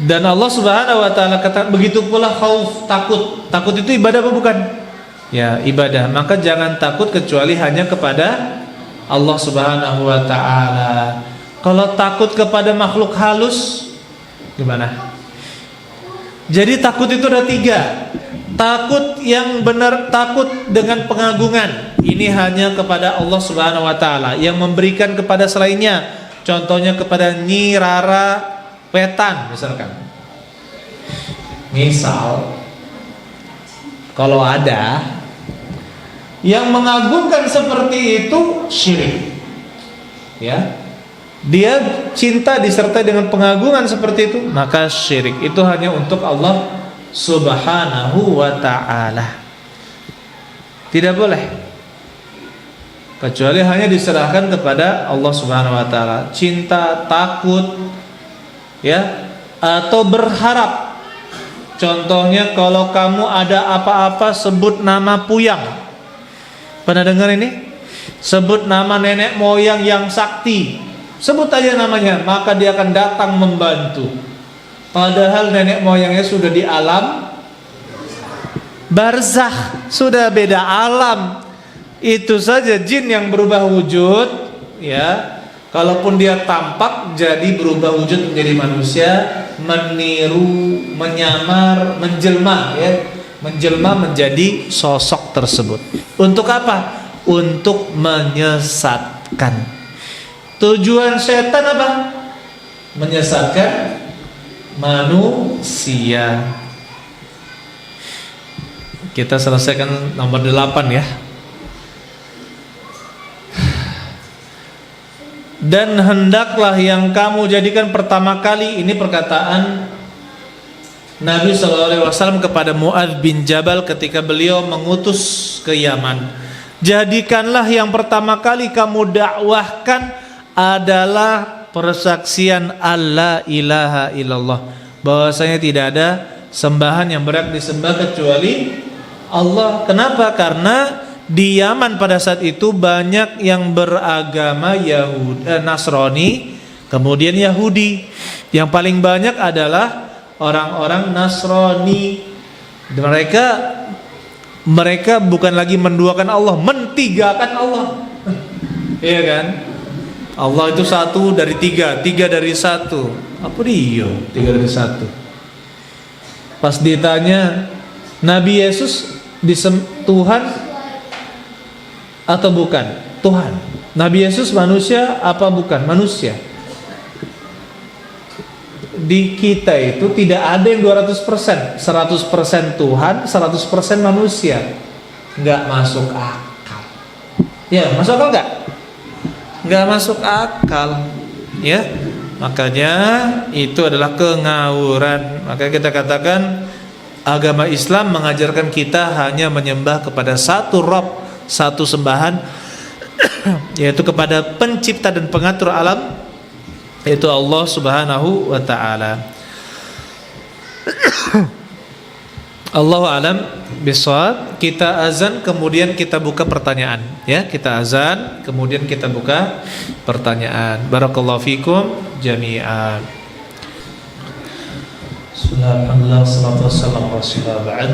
Dan Allah Subhanahu wa ta'ala kata begitu pula khauf, takut. Takut itu ibadah apa bukan? Ya, ibadah. Maka jangan takut kecuali hanya kepada Allah Subhanahu wa ta'ala. Kalau takut kepada makhluk halus gimana? Jadi takut itu ada 3. Takut yang benar, takut dengan pengagungan. Ini hanya kepada Allah Subhanahu wa ta'ala. Yang memberikan kepada selainnya, contohnya kepada Nyi Rara Wetan misalkan. Misal kalau ada yang mengagungkan seperti itu, syirik. Ya. Dia cinta disertai dengan pengagungan seperti itu, maka syirik. Itu hanya untuk Allah Subhanahu wa ta'ala. Tidak boleh, kecuali hanya diserahkan kepada Allah Subhanahu wa ta'ala. Cinta, takut, ya, atau berharap. Contohnya kalau kamu ada apa-apa sebut nama Puyang. Pernah dengar ini? Sebut nama nenek moyang yang sakti. Sebut aja namanya, maka dia akan datang membantu. Padahal nenek moyangnya sudah di alam barzakh, sudah beda alam. Itu saja jin yang berubah wujud, ya, Kalaupun dia tampak jadi berubah wujud menjadi manusia, meniru, menyamar, menjelma ya, menjelma menjadi sosok tersebut. Untuk apa? Untuk menyesatkan. Tujuan setan apa? Menyesatkan manusia. Kita selesaikan nomor 8 ya. Dan hendaklah yang kamu jadikan pertama kali, ini perkataan Nabi SAW kepada Mu'adz bin Jabal ketika beliau mengutus ke Yaman. Jadikanlah yang pertama kali kamu dakwahkan adalah persaksian Allah ilaha illallah, bahwasanya tidak ada sembahan yang berhak disembah kecuali Allah. Kenapa? Karena di Yaman pada saat itu banyak yang beragama Nasrani, kemudian Yahudi. Yang paling banyak adalah orang-orang Nasrani. Mereka bukan lagi menduakan Allah, mentigakan Allah. Iya kan? Allah itu satu dari tiga, tiga dari satu. Apa dia? Tiga dari satu. Pas ditanya, Nabi Yesus Tuhan atau bukan? Tuhan. Nabi Yesus manusia apa bukan? Manusia. Di kita itu tidak ada yang 200%, 100% Tuhan, 100% manusia. Enggak masuk akal. Ya, masuk akal enggak? Enggak masuk akal. Ya. Makanya itu adalah kengawuran. Maka kita katakan agama Islam mengajarkan kita hanya menyembah kepada satu Rabb, satu sembahan, yaitu kepada pencipta dan pengatur alam, yaitu Allah Subhanahu wa ta'ala. Allahu alam bisawab. Kita azan kemudian kita buka pertanyaan ya, kita azan kemudian kita buka pertanyaan. Barakallahu fikum jami'an. Alhamdulillah, salatu wassalamu ala rasulillah, ba'd.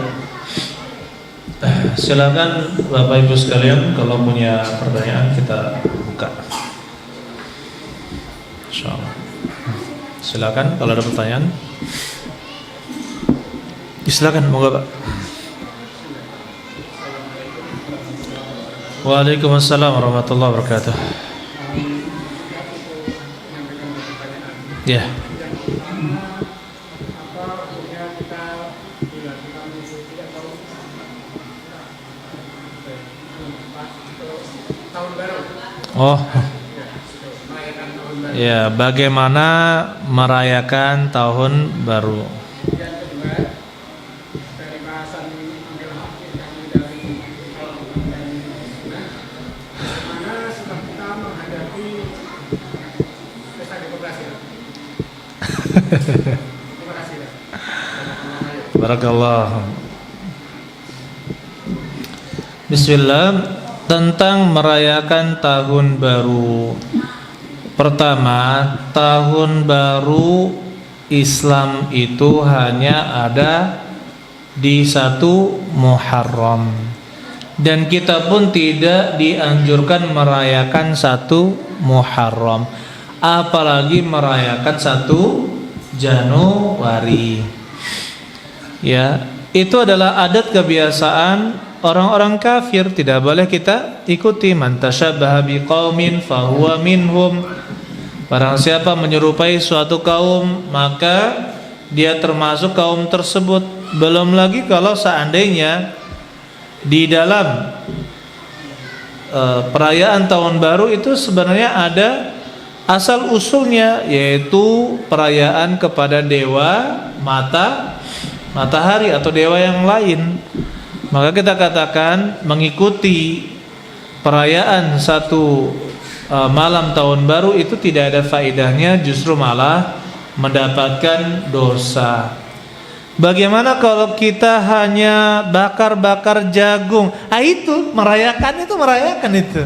Silakan Bapak Ibu sekalian, kalau punya pertanyaan kita buka. Insyaallah. Silakan kalau ada pertanyaan. Silakan, moga Pak. Waalaikumsalam warahmatullahi wabarakatuh. Ya. Oh, ya, bagaimana merayakan tahun baru? Barakallah. Bismillah. Tentang merayakan tahun baru. Pertama, tahun baru Islam itu hanya ada di 1 Muharram. Dan kita pun tidak dianjurkan merayakan 1 Muharram, apalagi merayakan 1 Januari. Ya, itu adalah adat kebiasaan orang-orang kafir, tidak boleh kita ikuti. Man tashabbaha biqaumin fahuwa minhum. Barang siapa menyerupai suatu kaum, maka dia termasuk kaum tersebut. Belum lagi kalau seandainya di dalam perayaan tahun baru itu sebenarnya ada asal usulnya, yaitu perayaan kepada dewa matahari atau dewa yang lain. Maka kita katakan mengikuti perayaan 1 malam tahun baru itu tidak ada faedahnya, justru malah mendapatkan dosa. Bagaimana kalau kita hanya bakar-bakar jagung? Itu merayakan itu.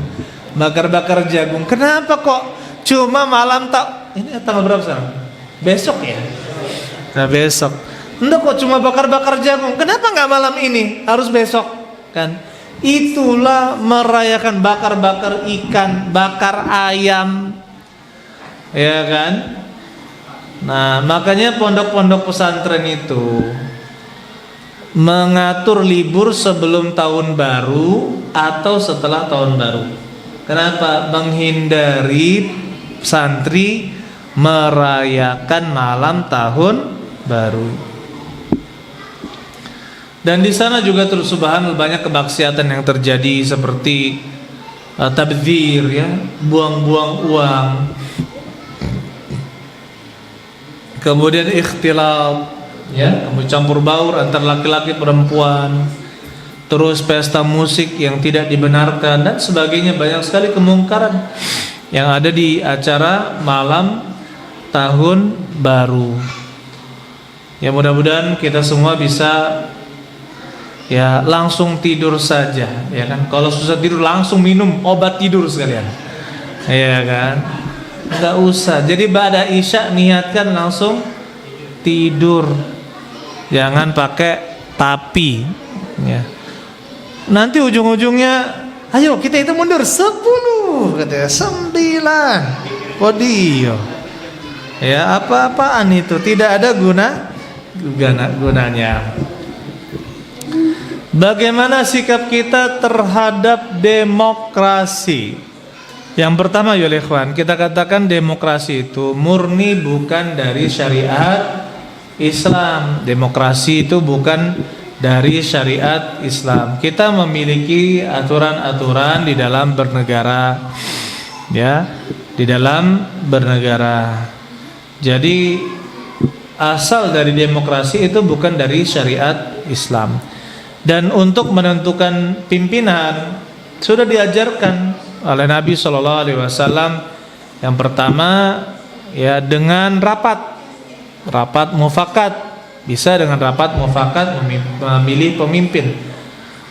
Bakar-bakar jagung. Kenapa kok cuma malam ini tanggal berapa sekarang? Besok ya? Nah, besok. Enggak kok cuma bakar-bakar jagung. Kenapa nggak malam ini? Harus besok kan? Itulah merayakan bakar-bakar ikan, bakar ayam. ya kan? Nah, makanya pondok-pondok pesantren itu mengatur libur sebelum tahun baru atau setelah tahun baru. Kenapa? Menghindari santri merayakan malam tahun baru. Dan di sana juga terus subhanallah banyak kemaksiatan yang terjadi seperti tabdzir, ya, buang-buang uang. Kemudian ikhtilat, ya, campur baur antara laki-laki perempuan. Terus pesta musik yang tidak dibenarkan dan sebagainya, banyak sekali kemungkaran yang ada di acara malam tahun baru. Ya, mudah-mudahan kita semua bisa ya langsung tidur saja, ya kan? Kalau susah tidur langsung minum obat tidur sekalian, ya kan? Nggak usah. Jadi ba'da isya niatkan langsung tidur, jangan pakai tapi, ya. Nanti ujung-ujungnya, ayo kita itu mundur 10, katanya 9, podio. Ya, apa-apaan itu, tidak ada gunanya. Bagaimana sikap kita terhadap demokrasi? Yang pertama ya ikhwan, kita katakan demokrasi itu murni bukan dari syariat Islam. Demokrasi itu bukan dari syariat Islam. Kita memiliki aturan-aturan di dalam bernegara, ya, di dalam bernegara. Jadi asal dari demokrasi itu bukan dari syariat Islam. Dan untuk menentukan pimpinan sudah diajarkan oleh Nabi SAW. Yang pertama ya dengan rapat mufakat, bisa dengan rapat mufakat memilih pemimpin.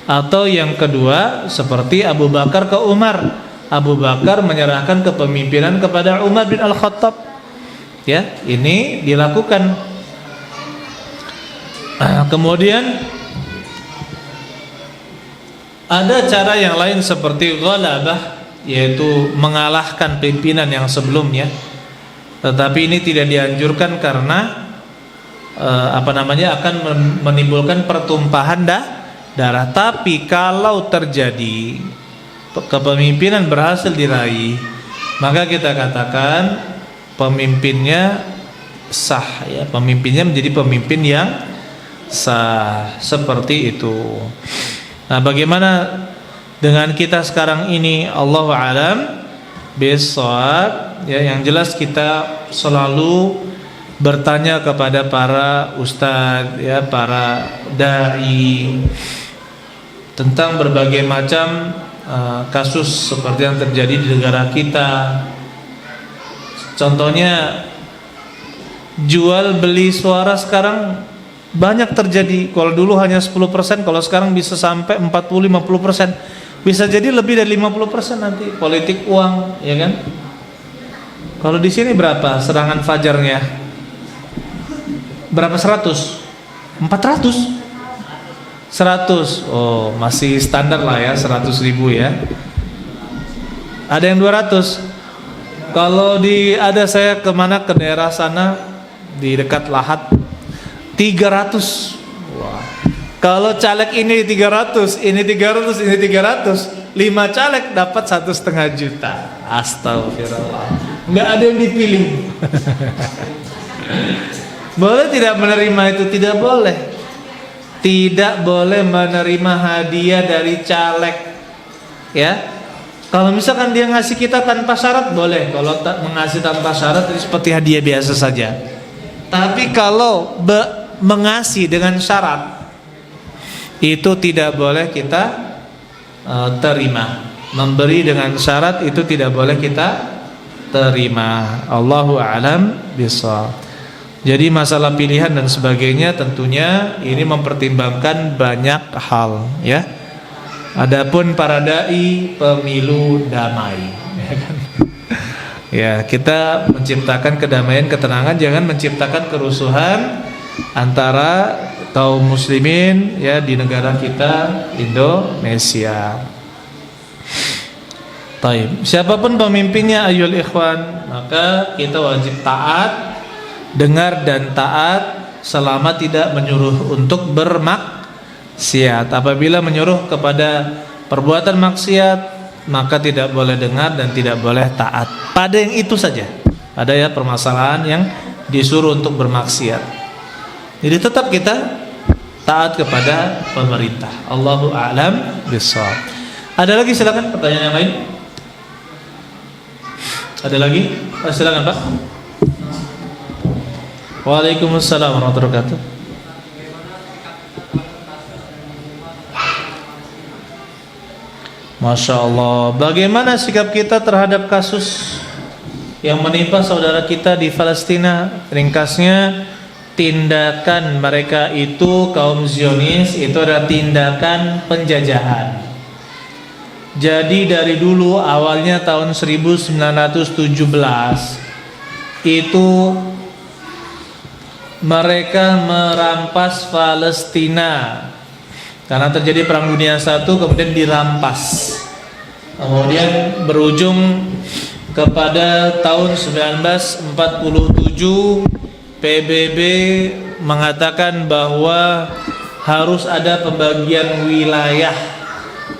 Atau yang kedua seperti Abu Bakar ke Umar, Abu Bakar menyerahkan kepemimpinan kepada Umar bin Al-Khattab. Ya, ini dilakukan. Kemudian ada cara yang lain seperti ghalabah, yaitu mengalahkan pimpinan yang sebelumnya. Tetapi ini tidak dianjurkan karena akan menimbulkan pertumpahan darah. Tapi kalau terjadi kepemimpinan berhasil diraih, maka kita katakan pemimpinnya sah, ya, pemimpinnya menjadi pemimpin yang sah, seperti itu. Nah, bagaimana dengan kita sekarang ini? Allahu a'lam bishawab. Ya, yang jelas kita selalu bertanya kepada para ustadz, ya, para dai tentang berbagai macam kasus seperti yang terjadi di negara kita. Contohnya jual beli suara sekarang banyak terjadi. Kalau dulu hanya 10%, kalau sekarang bisa sampai 40-50%. Bisa jadi lebih dari 50% nanti politik uang, ya kan? Kalau di sini berapa serangan fajarnya? Berapa 100? 400? 100. Oh, masih standar lah ya, 100.000 ya. Ada yang 200. Kalau ada saya kemana ke daerah sana di dekat Lahat 300. Wah. Kalau caleg ini 300, ini 300, ini 300, 5 caleg dapat 1,5 juta. Astagfirullah. Enggak ada yang dipilih. Boleh tidak menerima itu? Tidak boleh. Tidak boleh menerima hadiah dari caleg. Ya. Kalau misalkan dia ngasih kita tanpa syarat boleh. Kalau mengasih tanpa syarat itu seperti hadiah biasa saja. Tapi kalau mengasih dengan syarat, itu tidak boleh kita terima. Memberi dengan syarat itu tidak boleh kita terima. Allahu a'lam bishawab. Jadi masalah pilihan dan sebagainya tentunya ini mempertimbangkan banyak hal, ya. Adapun para dai pemilu damai, ya kan? Ya, kita menciptakan kedamaian, ketenangan, jangan menciptakan kerusuhan antara kaum muslimin, ya, di negara kita Indonesia. Taib. Siapapun pemimpinnya ayyul ikhwan, maka kita wajib taat, dengar dan taat selama tidak menyuruh untuk bermaksiat. Apabila menyuruh kepada perbuatan maksiat, maka tidak boleh dengar dan tidak boleh taat. Pada yang itu saja. Ada ya permasalahan yang disuruh untuk bermaksiat. Jadi tetap kita taat kepada pemerintah. Allahu a'lam bishawab. Ada lagi, silakan pertanyaan yang lain. Ada lagi? Silakan Pak. Waalaikumsalam warahmatullahi wabarakatuh. Masya Allah. Bagaimana sikap kita terhadap kasus yang menimpa saudara kita di Palestina? Ringkasnya, tindakan mereka itu, kaum Zionis itu adalah tindakan penjajahan. Jadi dari dulu awalnya tahun 1917 itu mereka merampas Palestina karena terjadi perang dunia I, kemudian dirampas. Kemudian berujung kepada tahun 1947 PBB mengatakan bahwa harus ada pembagian wilayah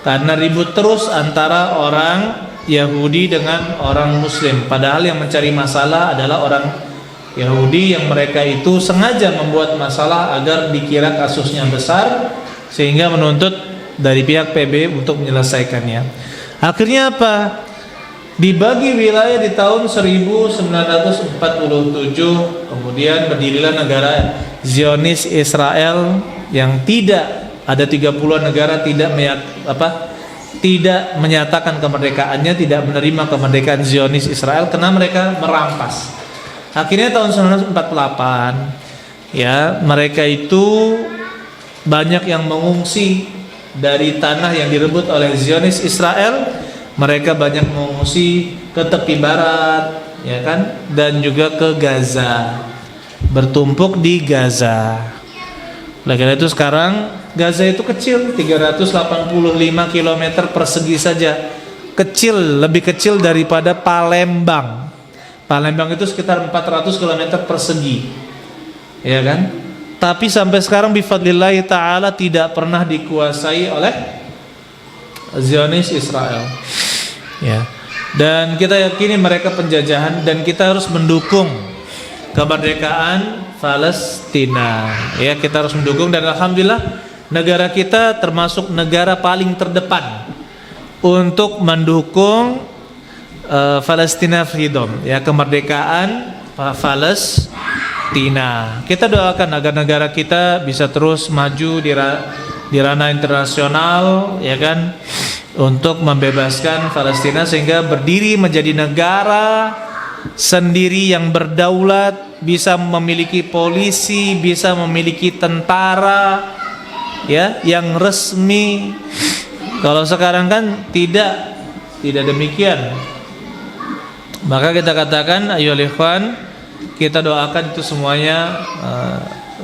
karena ribut terus antara orang Yahudi dengan orang Muslim. Padahal yang mencari masalah adalah orang Yahudi, yang mereka itu sengaja membuat masalah agar dikira kasusnya besar sehingga menuntut dari pihak PBB untuk menyelesaikannya. Akhirnya apa? Dibagi wilayah di tahun 1947, kemudian berdirilah negara Zionis Israel yang tidak ada 30-an negara tidak menyatakan kemerdekaannya, tidak menerima kemerdekaan Zionis Israel karena mereka merampas. Akhirnya tahun 1948 ya, mereka itu banyak yang mengungsi dari tanah yang direbut oleh Zionis Israel. Mereka banyak mengungsi ke tepi barat, ya kan, dan juga ke Gaza, bertumpuk di Gaza. Oleh karena itu sekarang Gaza itu kecil, 385 km persegi saja, kecil, lebih kecil daripada Palembang. Palembang itu sekitar 400 km persegi, ya kan? Tapi sampai sekarang bifadlillahi ta'ala tidak pernah dikuasai oleh Zionis Israel. Ya. Dan kita yakini mereka penjajahan dan kita harus mendukung kemerdekaan Palestina. Ya, kita harus mendukung dan alhamdulillah negara kita termasuk negara paling terdepan untuk mendukung Palestina Freedom, ya, kemerdekaan Palestina. Kita doakan agar negara kita bisa terus maju di ranah internasional, ya kan, untuk membebaskan Palestina sehingga berdiri menjadi negara sendiri yang berdaulat, bisa memiliki polisi, bisa memiliki tentara, ya, yang resmi. Kalau sekarang kan tidak demikian. Maka kita katakan ayyuhal ikhwan, kita doakan itu semuanya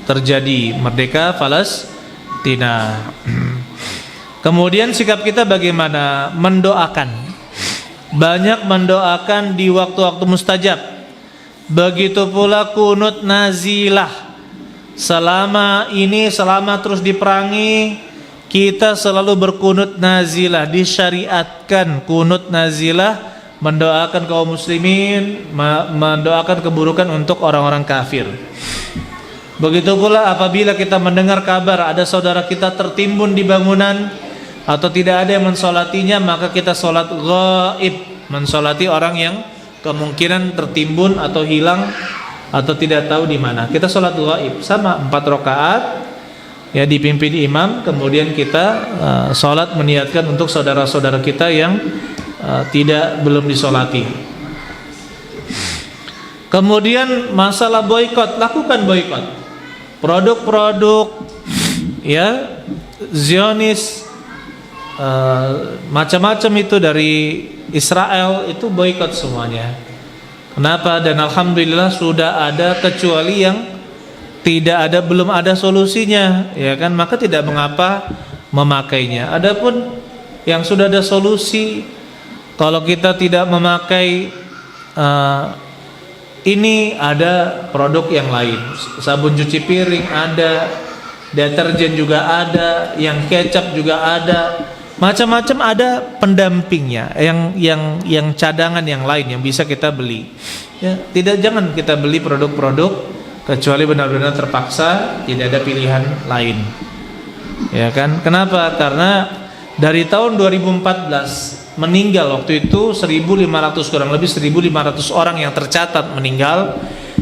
terjadi merdeka Palestina. Kemudian sikap kita bagaimana? Mendoakan. Banyak mendoakan di waktu-waktu mustajab. Begitu pula kunut nazilah. Selama terus diperangi, kita selalu berkunut nazilah. Disyariatkan kunut nazilah, mendoakan kaum muslimin, mendoakan keburukan untuk orang-orang kafir. Begitu pula apabila kita mendengar kabar ada saudara kita tertimbun di bangunan atau tidak ada yang mensolatinya, maka kita sholat ghaib, mensolati orang yang kemungkinan tertimbun atau hilang atau tidak tahu di mana. Kita sholat ghaib sama 4 rakaat, ya, dipimpin imam. Kemudian kita sholat meniatkan untuk saudara-saudara kita yang belum disolati. Kemudian masalah boikot, lakukan boikot produk-produk, ya, Zionis, macam-macam itu dari Israel, itu boikot semuanya. Kenapa? Dan alhamdulillah sudah ada, kecuali yang belum ada solusinya, ya kan, maka tidak mengapa memakainya. Adapun yang sudah ada solusi, Kalau kita tidak memakai ini, ada produk yang lain. Sabun cuci piring ada, deterjen juga ada, yang kecap juga ada, macam-macam ada pendampingnya, yang cadangan yang lain yang bisa kita beli. Ya, jangan kita beli produk-produk kecuali benar-benar terpaksa, tidak ada pilihan lain. Ya kan? Kenapa? Karena dari tahun 2014 meninggal waktu itu 1.500, kurang lebih 1.500 orang yang tercatat meninggal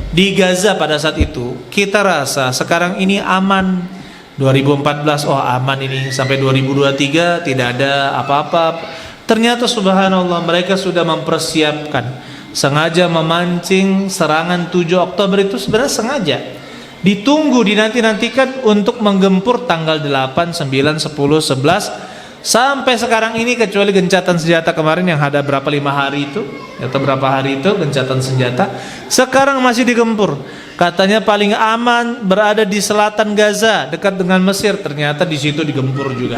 di Gaza pada saat itu. Kita rasa sekarang ini aman. 2014 oh aman ini, sampai 2023 tidak ada apa-apa. Ternyata subhanallah mereka sudah mempersiapkan, sengaja memancing serangan 7 Oktober itu sebenarnya sengaja ditunggu, dinanti-nantikan untuk menggempur tanggal 8, 9, 10, 11 sampai sekarang ini, kecuali gencatan senjata kemarin yang ada 5 hari itu atau berapa hari itu gencatan senjata, sekarang masih digempur. Katanya paling aman berada di selatan Gaza dekat dengan Mesir, ternyata di situ digempur juga.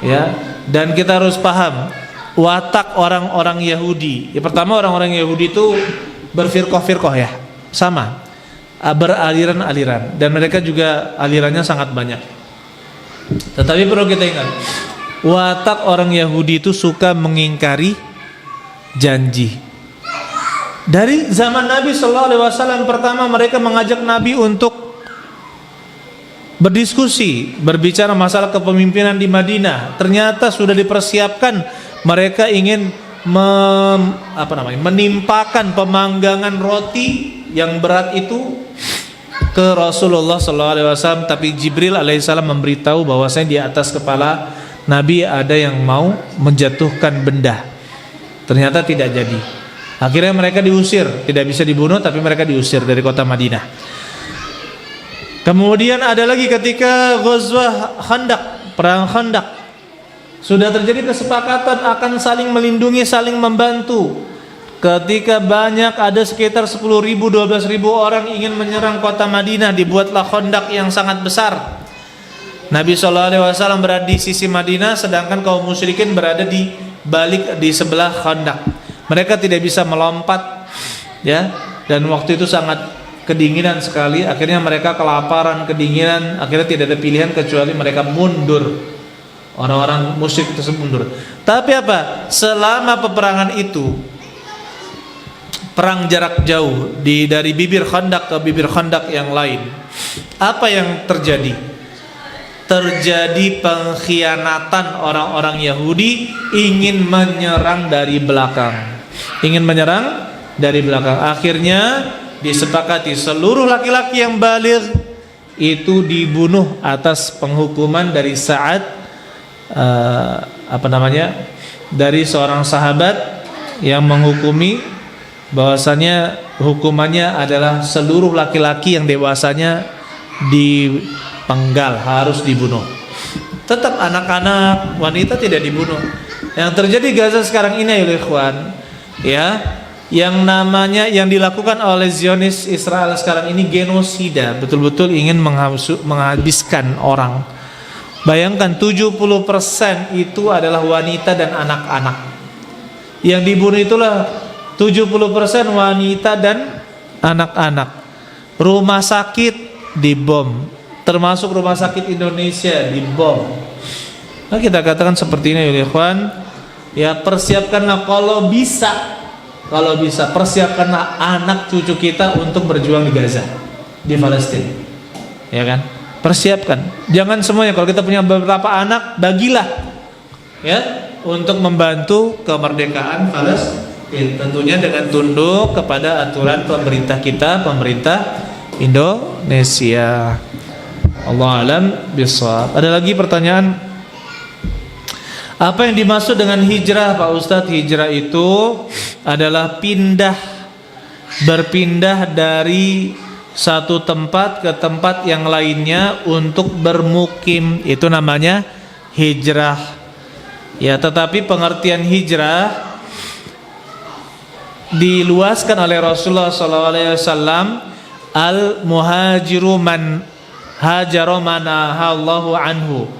Ya, dan kita harus paham watak orang-orang Yahudi. Ya, pertama orang-orang Yahudi itu berfirqah-firqah ya, sama, beraliran-aliran, dan mereka juga alirannya sangat banyak. Tetapi perlu kita ingat, watak orang Yahudi itu suka mengingkari janji. Dari zaman Nabi Sallallahu Alaihi Wasallam pertama mereka mengajak Nabi untuk berdiskusi, berbicara masalah kepemimpinan di Madinah. Ternyata sudah dipersiapkan, mereka ingin menimpakan pemanggangan roti yang berat itu ke Rasulullah Sallallahu Alaihi Wasallam. Tapi Jibril Alaihissalam memberitahu bahwasanya di atas kepala Nabi ada yang mau menjatuhkan benda. Ternyata tidak jadi. Akhirnya mereka diusir, tidak bisa dibunuh tapi mereka diusir dari kota Madinah. Kemudian ada lagi ketika Ghazwah Khandaq, perang Khandaq. Sudah terjadi kesepakatan akan saling melindungi, saling membantu. Ketika banyak, ada sekitar 10.000, 12.000 orang ingin menyerang kota Madinah, dibuatlah Khandaq yang sangat besar. Nabi SAW berada di sisi Madinah, sedangkan kaum musyrikin berada di sebelah Khandaq. Mereka tidak bisa melompat, ya, dan waktu itu sangat kedinginan sekali. Akhirnya mereka kelaparan, kedinginan. Akhirnya tidak ada pilihan kecuali mereka mundur. Orang-orang musyrik tersebut mundur. Tapi apa? Selama peperangan itu, perang jarak jauh dari bibir Khandaq ke bibir Khandaq yang lain, apa yang terjadi? Terjadi pengkhianatan orang-orang Yahudi, ingin menyerang dari belakang. Akhirnya disepakati seluruh laki-laki yang baligh itu dibunuh atas penghukuman dari Sa'ad, dari seorang sahabat yang menghukumi bahwasanya hukumannya adalah seluruh laki-laki yang dewasanya dipenggal, harus dibunuh. Tetap anak-anak, wanita tidak dibunuh. Yang terjadi Gaza sekarang ini ya ikhwan, ya, yang dilakukan oleh Zionis Israel sekarang ini genosida, betul-betul ingin menghabiskan orang. Bayangkan 70% itu adalah wanita dan anak-anak. Yang dibunuh itulah 70% wanita dan anak-anak. Rumah sakit dibom, termasuk rumah sakit Indonesia dibom. Nah, kita katakan seperti ini ya ikhwan, ya, persiapkanlah kalau bisa persiapkanlah anak cucu kita untuk berjuang di Gaza, di Palestina, ya kan? Persiapkan, jangan semuanya. Kalau kita punya beberapa anak, bagilah, ya, untuk membantu kemerdekaan Palestina, tentunya dengan tunduk kepada aturan pemerintah kita, pemerintah Indonesia. Allah alam bisawab. Ada lagi pertanyaan? Apa yang dimaksud dengan hijrah, Pak Ustadz? Hijrah itu adalah berpindah dari satu tempat ke tempat yang lainnya untuk bermukim. Itu namanya hijrah. Ya, tetapi pengertian hijrah diluaskan oleh Rasulullah SAW. Al-muhajiru man hajara manahallahu anhu.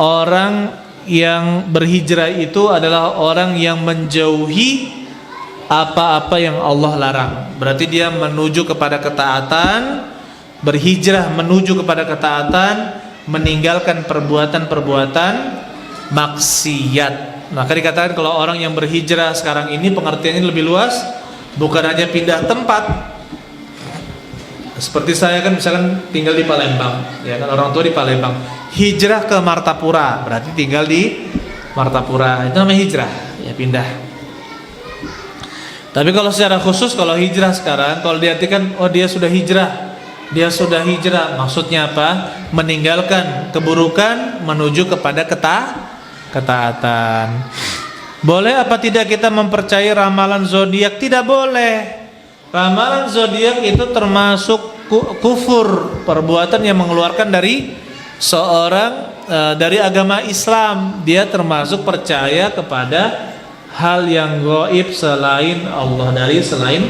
Orang yang berhijrah itu adalah orang yang menjauhi apa-apa yang Allah larang. Berarti dia menuju kepada ketaatan, berhijrah menuju kepada ketaatan, meninggalkan perbuatan-perbuatan maksiat. Maka dikatakan kalau orang yang berhijrah sekarang ini pengertiannya lebih luas, bukan hanya pindah tempat. Seperti saya kan misalkan tinggal di Palembang, ya kan, orang tua di Palembang, hijrah ke Martapura, berarti tinggal di Martapura, itu namanya hijrah, ya pindah. Tapi kalau secara khusus kalau hijrah sekarang, kalau diartikan oh dia sudah hijrah, maksudnya apa? Meninggalkan keburukan menuju kepada ketaatan. Boleh apa tidak kita mempercayai ramalan zodiak? Tidak boleh. Ramalan zodiak itu termasuk kufur, perbuatan yang mengeluarkan dari seorang dari agama Islam. Dia termasuk percaya kepada hal yang gaib selain Allah, selain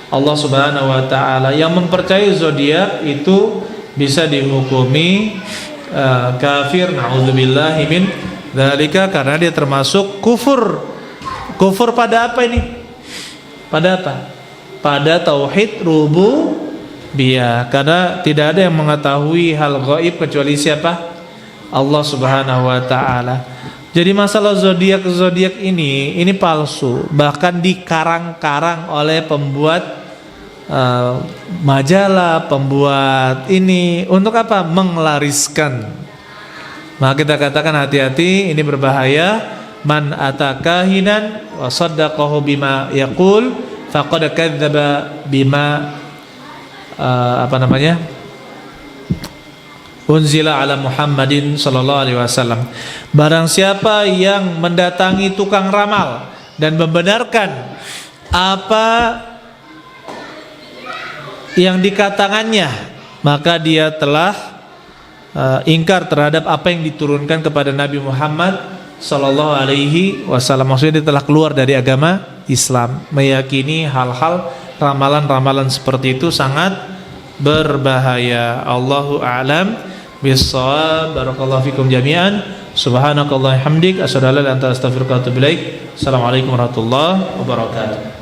Allah Subhanahu wa taala. Yang mempercayai zodiak itu bisa dihukumi kafir, naudzubillahi min dzalika, karena dia termasuk kufur. Kufur pada apa ini? Pada apa? Pada tauhid rububiyah, karena tidak ada yang mengetahui hal gaib kecuali siapa? Allah Subhanahu wa taala. Jadi masalah zodiak ini palsu, bahkan dikarang-karang oleh pembuat majalah, pembuat ini untuk apa? Menglariskan. Maka kita katakan hati-hati, ini berbahaya. Man atakahinan wa saddaqahu bima yaqul faqad kadzdzaba bima unzila ala Muhammadin sallallahu alaihi wasallam. Barang siapa yang mendatangi tukang ramal dan membenarkan apa yang dikatakannya, maka dia telah ingkar terhadap apa yang diturunkan kepada Nabi Muhammad sallallahu alaihi wasallam. Maksudnya dia telah keluar dari agama Islam. Meyakini hal-hal ramalan-ramalan seperti itu sangat berbahaya. Allahu a'lam bissawab. Barakallahu fikum jami'an. Subhanakallahumma hamdik asyhadu an la ilaha illa anta astaghfiruka wa atubu ilaik. Assalamualaikum warahmatullahi wabarakatuh.